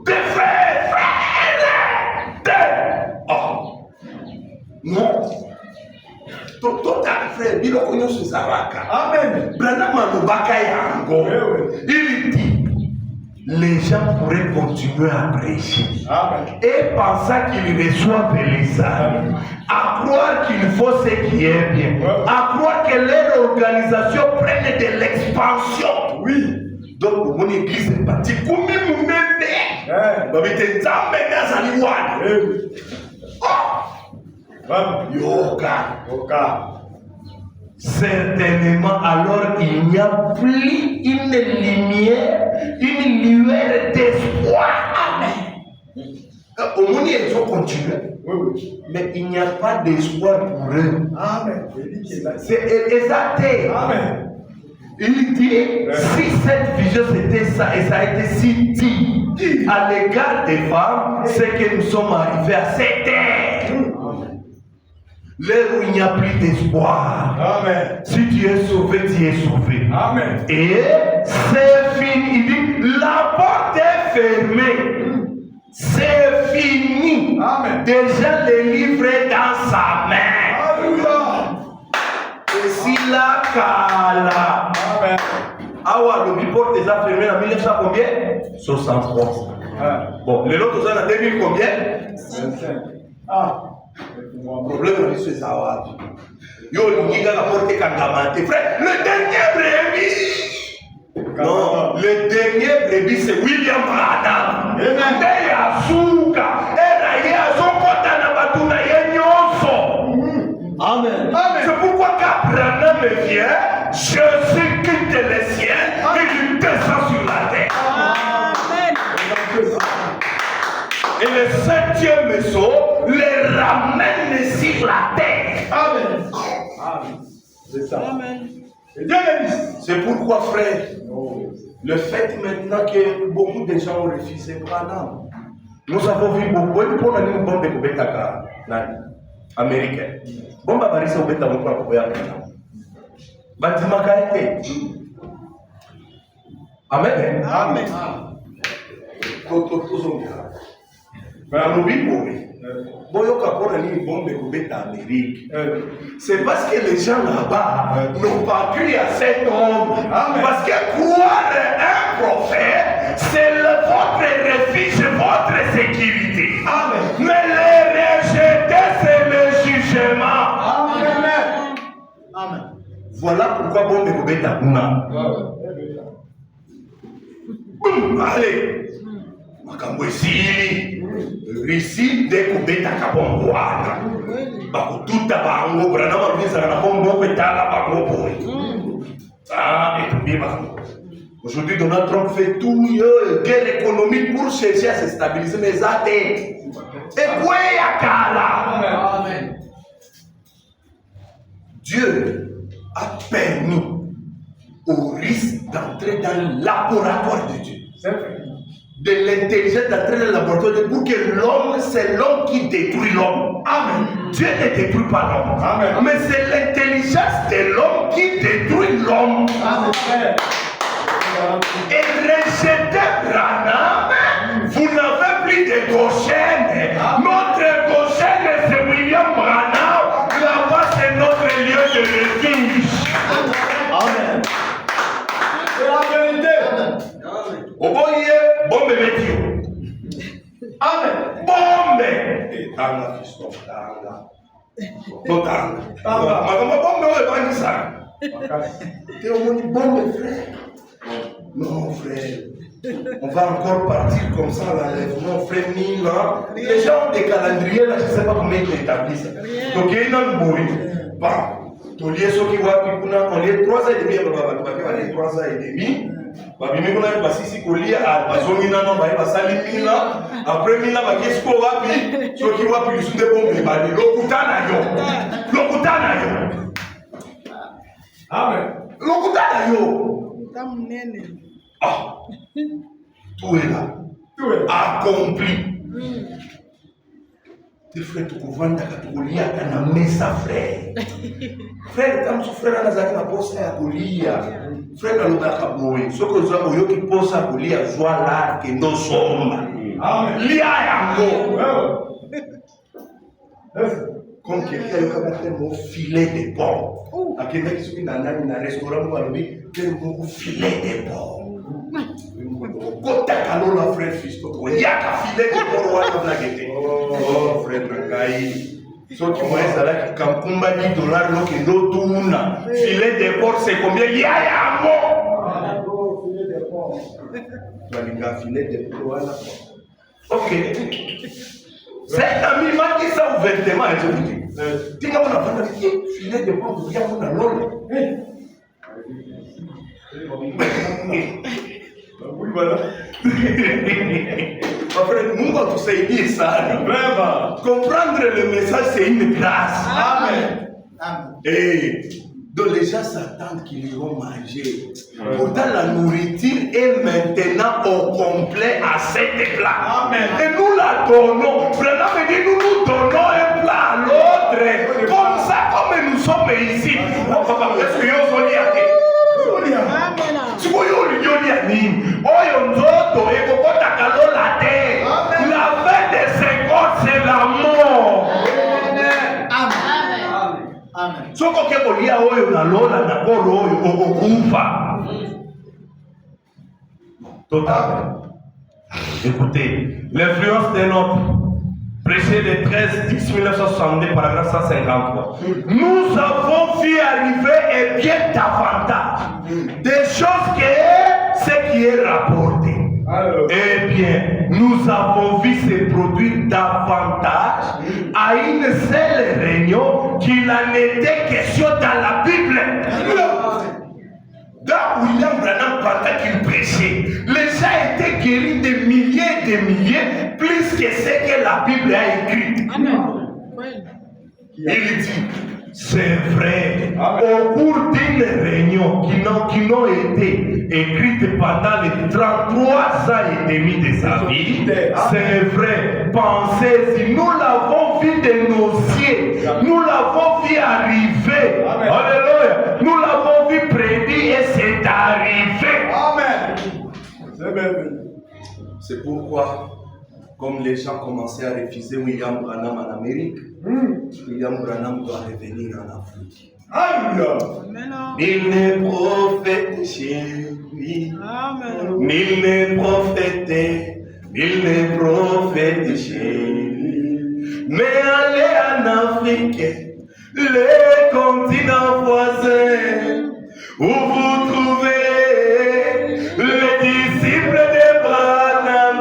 Des frères, oh, non. Ton frère, il a connu ce Zaraka. Amen. Branham Manubaka Yango. Il dit, les gens pourraient continuer à prêcher. Amen. Et pensant qu'ils reçoivent les saluts, à croire qu'ils font ce qui est bien, à croire que leur organisation prenne de l'expansion. Oui. Donc, mon église est partie. Comme mon bébé, yoga. Certainement, alors il n'y a plus une lumière, une lueur d'espoir. Amen. Au monde, ils ont continué. Mais il n'y a pas d'espoir pour eux. Amen. C'est exact. Amen. Il dit, si cette vision c'était ça, et ça a été si dit à l'égard des femmes, c'est que nous sommes arrivés à cette ère. L'heure où il n'y a plus d'espoir. Amen. Si tu es sauvé, tu es sauvé. Amen. Et c'est fini. Il dit, la porte est fermée. C'est fini. Amen. Déjà le livre est dans sa main. Alléluia. Et si la cala. Amen. Awa, le biport déjà fermé en 1900 combien? 63. Bon, les autres en 2000 combien? 25. Problème c'est ça. Yo, la porte Kangamate. Frère, le dernier brebis. Non, le dernier brebis c'est William Branham. Amen. C'est pourquoi quand Branham vient, Jésus quitte les cieux et il descend sur la terre. Amen. Et le septième saut les ramène sur la terre. Amen. Amen. C'est ça. Amen. C'est pourquoi, frère, le fait maintenant que beaucoup de gens ont refusé Branham, nous avons vu beaucoup de gens qui ont bombe de américaine. Bombe à Paris, c'est au Beta Moukoua pour Branham. Bâtiment qualité. Amen. Amen. C'est parce que les gens là-bas n'ont pas cru à cet homme. Parce que croire un prophète, c'est votre refuge, votre sécurité. Mais les rejeter, c'est le jugement. Amen. Voilà pourquoi bon de Kobeta Kuna. Allez, makambo esili risi de Kobeta Kabongwana. Bakututa bango brana mabisa na bombo petala bango boy. Ah, et bien bango. Aujourd'hui, Donald Trump fait tout guerre économique pour chercher à se stabiliser mes athées. Et quoi yakala? Amen. Dieu a permis au risque d'entrer dans le laboratoire de Dieu. De l'intelligence d'entrer dans le laboratoire de Dieu pour que l'homme, c'est l'homme qui détruit l'homme. Amen. Dieu ne détruit pas l'homme. Mais c'est l'intelligence de l'homme qui détruit l'homme. Amen. Et rejeter Branham, vous n'avez plus de Goshen. Notre Goshen, c'est William Branham. Là-bas, c'est notre lieu de refuge. Amen. C'est la vérité. Au boye, bombe météo. Amen. Bombe. Et tanga, Christophe, tanga. Tanga. Ma bombe, on va pas ça. Tu es au monde bombe, frère. Non, frère. On va encore partir comme ça à l'enlèvement, frère, 1000 ans. Les gens ont des calendriers, là, je ne sais pas comment ils établissent. Donc, il y a une bouille. Bon, tu lis ce qui va, puis on lit 3 ans et demi, on va lire 3 ans et demi. Après 1000 ans, après 1000 ans, qu'est-ce qu'on va, puis ce qui va, puis ils sont des bombes. Amen. Ah, tout est là. Tout est accompli. Tes frères, tu comprends, tu as un messa frère. Frère, quand tu frère, tu as un poste à Golia. Frère, tu as un boy. Ce que tu as qui pose à Golia, joie là, que nous sommes. Lia yango. Comme quelqu'un qui a un filet de porc. À quelqu'un qui est dans un restaurant, il a un filet de porc. Kota kalola frère Fisto, yaka filet de porc wana na gete. Oh frère Nangai. Ceux qui voient ça là qui kamkumba $10 donc ndo tuna. Filet de porc c'est combien? Ya yango. Filet de porc. Balinga filet de porc wana. OK. C'est ami qui ça ouvertement et je vous dis. Tinga wana bana filet de porc ya wana lolo. Oui, voilà. Après, nous, on va tout dire ça. Vraiment. Comprendre le message, c'est une grâce. Amen. Amen. Et donc, les gens s'attendent qu'ils iront manger. Pourtant, la nourriture est maintenant au complet à cette plat. Amen. Et nous la donnons. Vraiment, nous nous donnons un plat à l'autre. Comme ça, comme nous sommes ici. Est-ce que vous voulez dire? Oyo nzoto ekokota kalola te. La fin de ces corps, c'est la mort. Amen. Soko ke kolia oyo na lola na kolo oyo okokufa. Total. Écoutez, l'influence d'un homme. Prêché le 13-10-1962, paragraphe 153. Nous avons vu arriver et bien davantage des choses que ce qui est rapporté. Eh bien, nous avons vu se produire davantage à une seule réunion qu'il en était question dans la Bible. Dans William Branham, pendant qu'il prêchait, les gens étaient guéris de milliers et de milliers, plus que ce que la Bible a écrit. Amen. Il dit, c'est vrai, au cours d'une réunion qui n'ont été écrites pendant les 33 ans et demi de sa vie, c'est vrai, pensez-y, nous l'avons vu de nos yeux, nous l'avons vu arriver. Alléluia, nous l'avons vu prédit et c'est arrivé. Amen. C'est pourquoi comme les gens commençaient à refuser William Branham en Amérique, William Branham doit revenir en Afrique. Amen. Il n'est prophète chez lui. Amen. Il n'est prophète chez lui. Mais allez en Afrique, les continents voisins, où vous trouvez les disciples de Branham.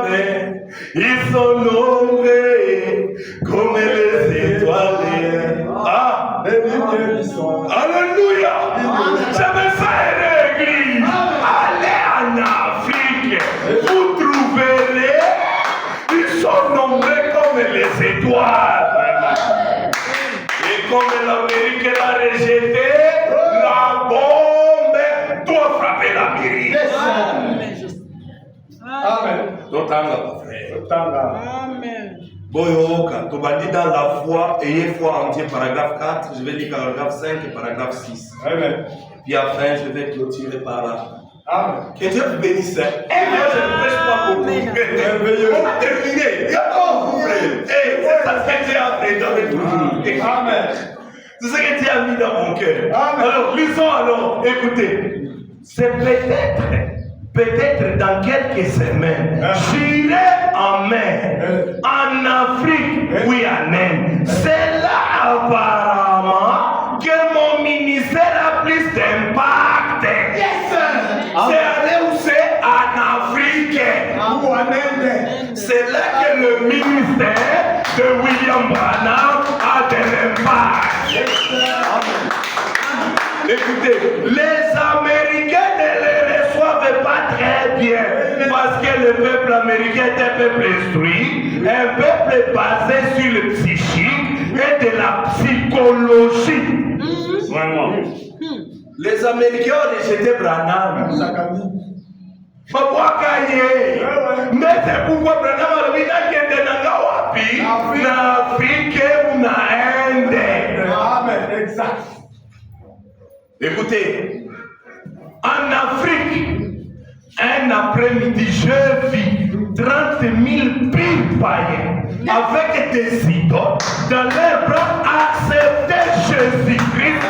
Ils sont nombreux comme les étoiles. Ah, alléluia. J'aime ça, l'église. Allez en Afrique, vous trouverez, ils sont nombreux comme les étoiles. Et comme l'Amérique l'a rejeté, la bombe doit frapper l'Amérique. Amen. Totanga, frère. Amen. Boyoka, tu vas dire dans la foi, ayez foi entière, paragraphe 4, je vais dire paragraphe 5 et paragraphe 6. Amen. Puis après, je vais clôturer par là. Amen. Que Dieu vous bénisse. Et moi, je ne prêche pas beaucoup. On va terminer. C'est ça que Dieu a fait dans le cœur. Amen. C'est ce que Dieu a mis dans mon cœur. Amen. Alors, lisons alors. Écoutez. C'est peut-être dans quelques semaines, j'irai en mer, en Afrique, oui en Inde. C'est là apparemment que mon ministère a plus d'impact. C'est aller où c'est en Afrique ou en Inde. C'est là que le ministère de William Branham a de l'impact. Écoutez, les Américains ne les reçoivent pas très bien parce que le peuple américain est un peuple instruit, un peuple basé sur le psychique et de la psychologie. Vraiment. Les Américains ont rejeté Branham. Mais c'est pourquoi Branham a dit que en Afrique ou en Inde. Amen. Exact. Écoutez, en Afrique, un après-midi, je vis 30 000 pires païens avec des idoles dans leur bras accepter Jésus-Christ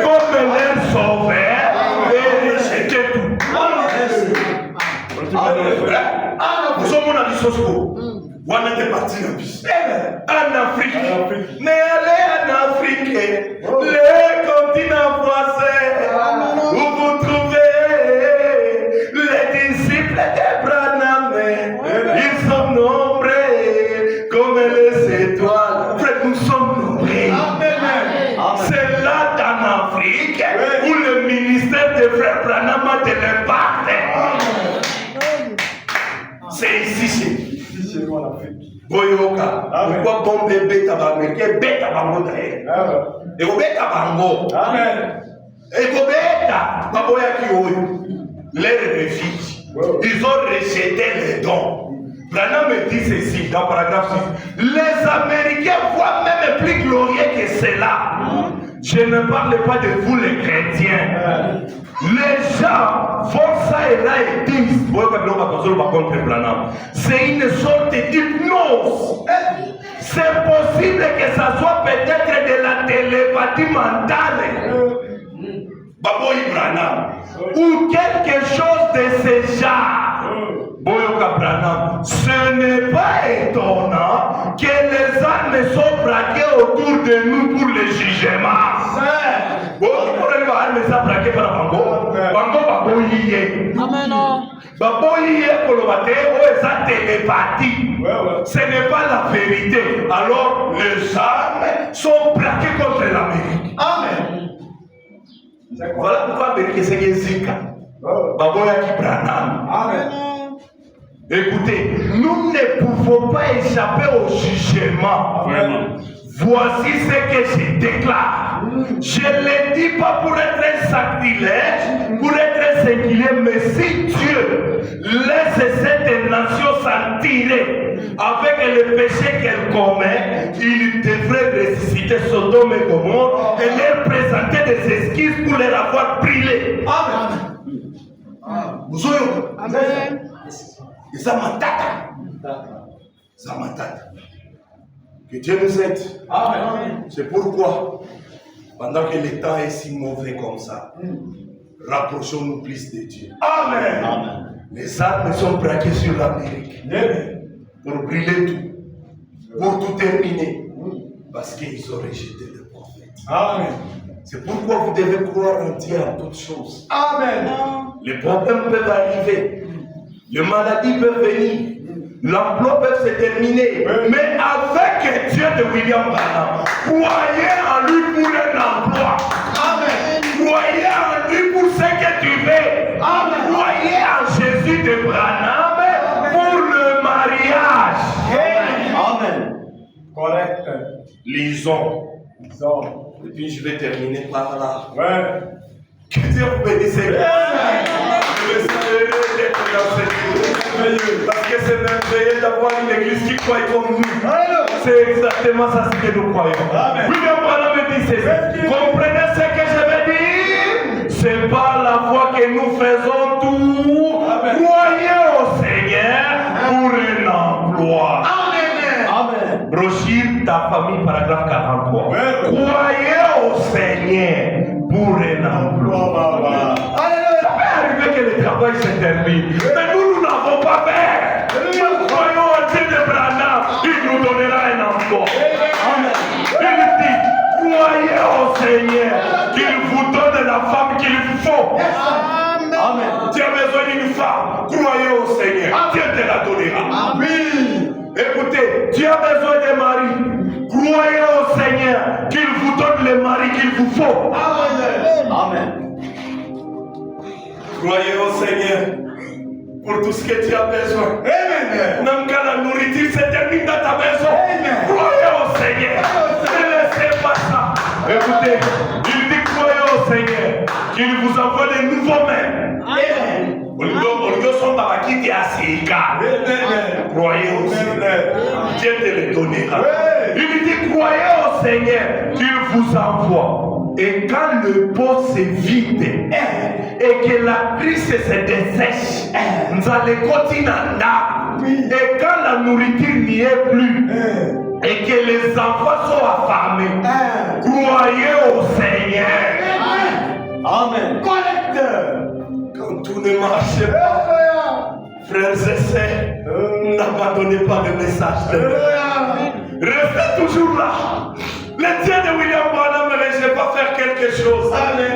comme leur sauveur et rejeter tout. Nous sommes en Abisosco. On est parti en Afrique. Mais allez en Afrique, les continents voisins, où vous trouvez les disciples de Branham. Ils sont nombreux comme les étoiles. Frère, nous sommes nombreux. C'est là en Afrique où le ministère de Frère Branham a de l'impact. C'est ici chez nous en Afrique. Boyoka, pourquoi bon bébé tabaméricain, bête tabango d'ailleurs. Et au bête tabango. Amen. Et au bête, baboya qui oyo. Les réfugiés, ils ont rejeté les dons. Branham me dit ceci dans paragraphe 6. Les Américains voient même plus glorieux que cela. Je ne parle pas de vous les chrétiens. Les gens font ça et là et disent, c'est une sorte d'hypnose. C'est possible que ça soit peut-être de la télépathie mentale. Baboy Branham. Ou quelque chose de ce genre. Boyoka Branham. Ce n'est pas étonnant que les âmes sont braquées autour de nous pour le jugement. Ce n'est pas la vérité. Alors les âmes sont braquées contre l'Amérique. Amen. Voilà pourquoi l'Amérique c'est Zika. Baboya qui Branham. Amen. Écoutez, nous ne pouvons pas échapper au jugement. Vraiment. Voici ce que je déclare. Je ne le dis pas pour être un sacrilège, pour être singulier, mais si Dieu laisse cette nation s'en tirer avec le péché qu'elle commet, il devrait ressusciter Sodome et Gomorrhe et leur présenter des excuses pour leur avoir brûlé. Amen. Amen. Zamatata. Que Dieu nous aide. Amen. C'est pourquoi, pendant que le temps est si mauvais comme ça, rapprochons-nous plus de Dieu. Amen. Amen. Les armes sont braquées sur l'Amérique pour brûler tout, pour tout terminer, parce qu'ils ont rejeté le prophète. Amen. C'est pourquoi vous devez croire en Dieu en toutes choses. Amen. Les problèmes peuvent arriver, les maladies peuvent venir, l'emploi peut se terminer, mais avec Dieu de William Branham, croyez en lui pour un emploi. Amen. Croyez en lui pour ce que tu veux. Amen. Croyez en Jésus de Branham pour le mariage. Amen. Correct. Lisons. Et puis je vais terminer par là. Que Dieu vous bénisse. Je me sens heureux d'être dans cette église. Parce que c'est merveilleux d'avoir une église qui croit comme nous. C'est exactement ça ce que nous croyons. William Branham dit ceci. Comprenez ce que je veux dire? C'est par la foi que nous faisons tout. Croyez au Seigneur pour un emploi. Amen. Brochure ta famille, paragraphe 43. Croyez au Seigneur pour un emploi. Ça peut arriver que le travail se termine, mais nous n'avons pas peur. Nous croyons au Dieu de Branham, il nous donnera un emploi. Il dit, croyez au Seigneur qu'il vous donne la femme qu'il vous faut. Amen. Tu as besoin d'une femme, croyez au Seigneur, Dieu te la donnera. Amen. Écoutez, tu as besoin de mari. Croyez au Seigneur qu'il vous donne le mari qu'il vous faut. Amen. Amen. Croyez au Seigneur pour tout ce que tu as besoin. Amen. Même quand la nourriture se termine dans ta maison, croyez au Seigneur. Ne laissez pas ça. Écoutez, il dit croyez au Seigneur qu'il vous envoie de nouveaux mains. Amen. Croyez au Seigneur, Dieu te le donnera. Il dit croyez au Seigneur, qu'il vous envoie. Et quand le pot se vide et que la crise se dessèche, nous allons continuer. Et quand la nourriture n'y est plus et que les enfants sont affamés, croyez au Seigneur. Amen. Quand tout ne marche pas, frères et sœurs, n'abandonnez pas le message de Dieu. Restez toujours là. Le Dieu de William Branham ne laisse pas faire quelque chose.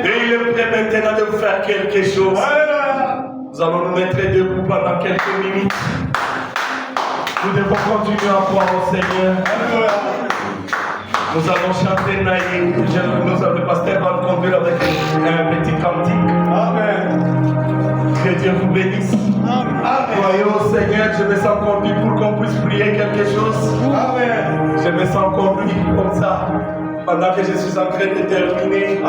Et il est prêt maintenant de vous faire quelque chose. Nous allons nous mettre debout pendant quelques minutes. Nous devons continuer à croire au Seigneur. Nous allons chanter Naïm. Le pasteur va nous conduire avec un petit cantique. Amen. Que Dieu vous bénisse. Amen. Croyez au Seigneur, je me sens conduit pour qu'on puisse prier quelque chose. Amen. Je me sens conduit comme ça. Pendant que je suis en train de terminer,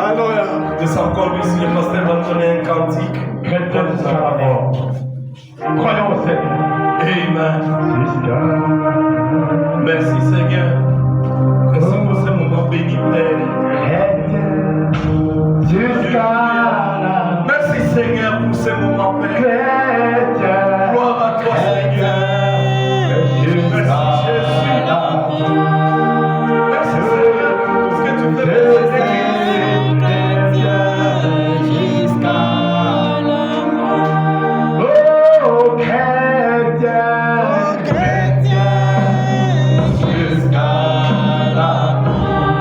je sens conduit si le pasteur va me donner un cantique. Croyons au Seigneur. Amen. Merci Seigneur. Merci pour ce moment béni, Père. Merci Seigneur pour ce moment, Père. Gloire à toi, Seigneur. Merci Jésus. Merci Seigneur pour tout ce que tu fais pour cette église.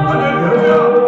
Alléluia.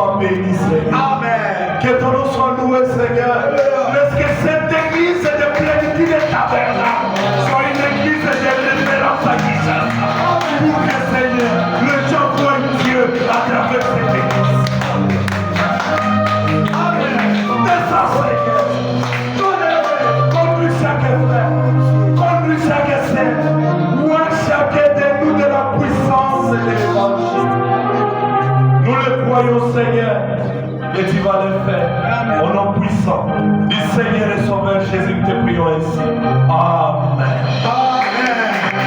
soit béni, Seigneur. Amen. Que ton nom soit loué, Seigneur. Laisse que cette église de plénitude et tabernacle soit une église de référence à Jesus. Pour que, Seigneur, les gens voient Dieu à travers cette église. Amen. Descends, Seigneur. Conduis chaque frère. Conduis chaque sœur. Moi, chacun de nous de la puissance de l'évangile. Nous le croyons, Seigneur, et tu vas le faire. Au nom puissant du Seigneur et Sauveur Jésus, nous te prions ainsi.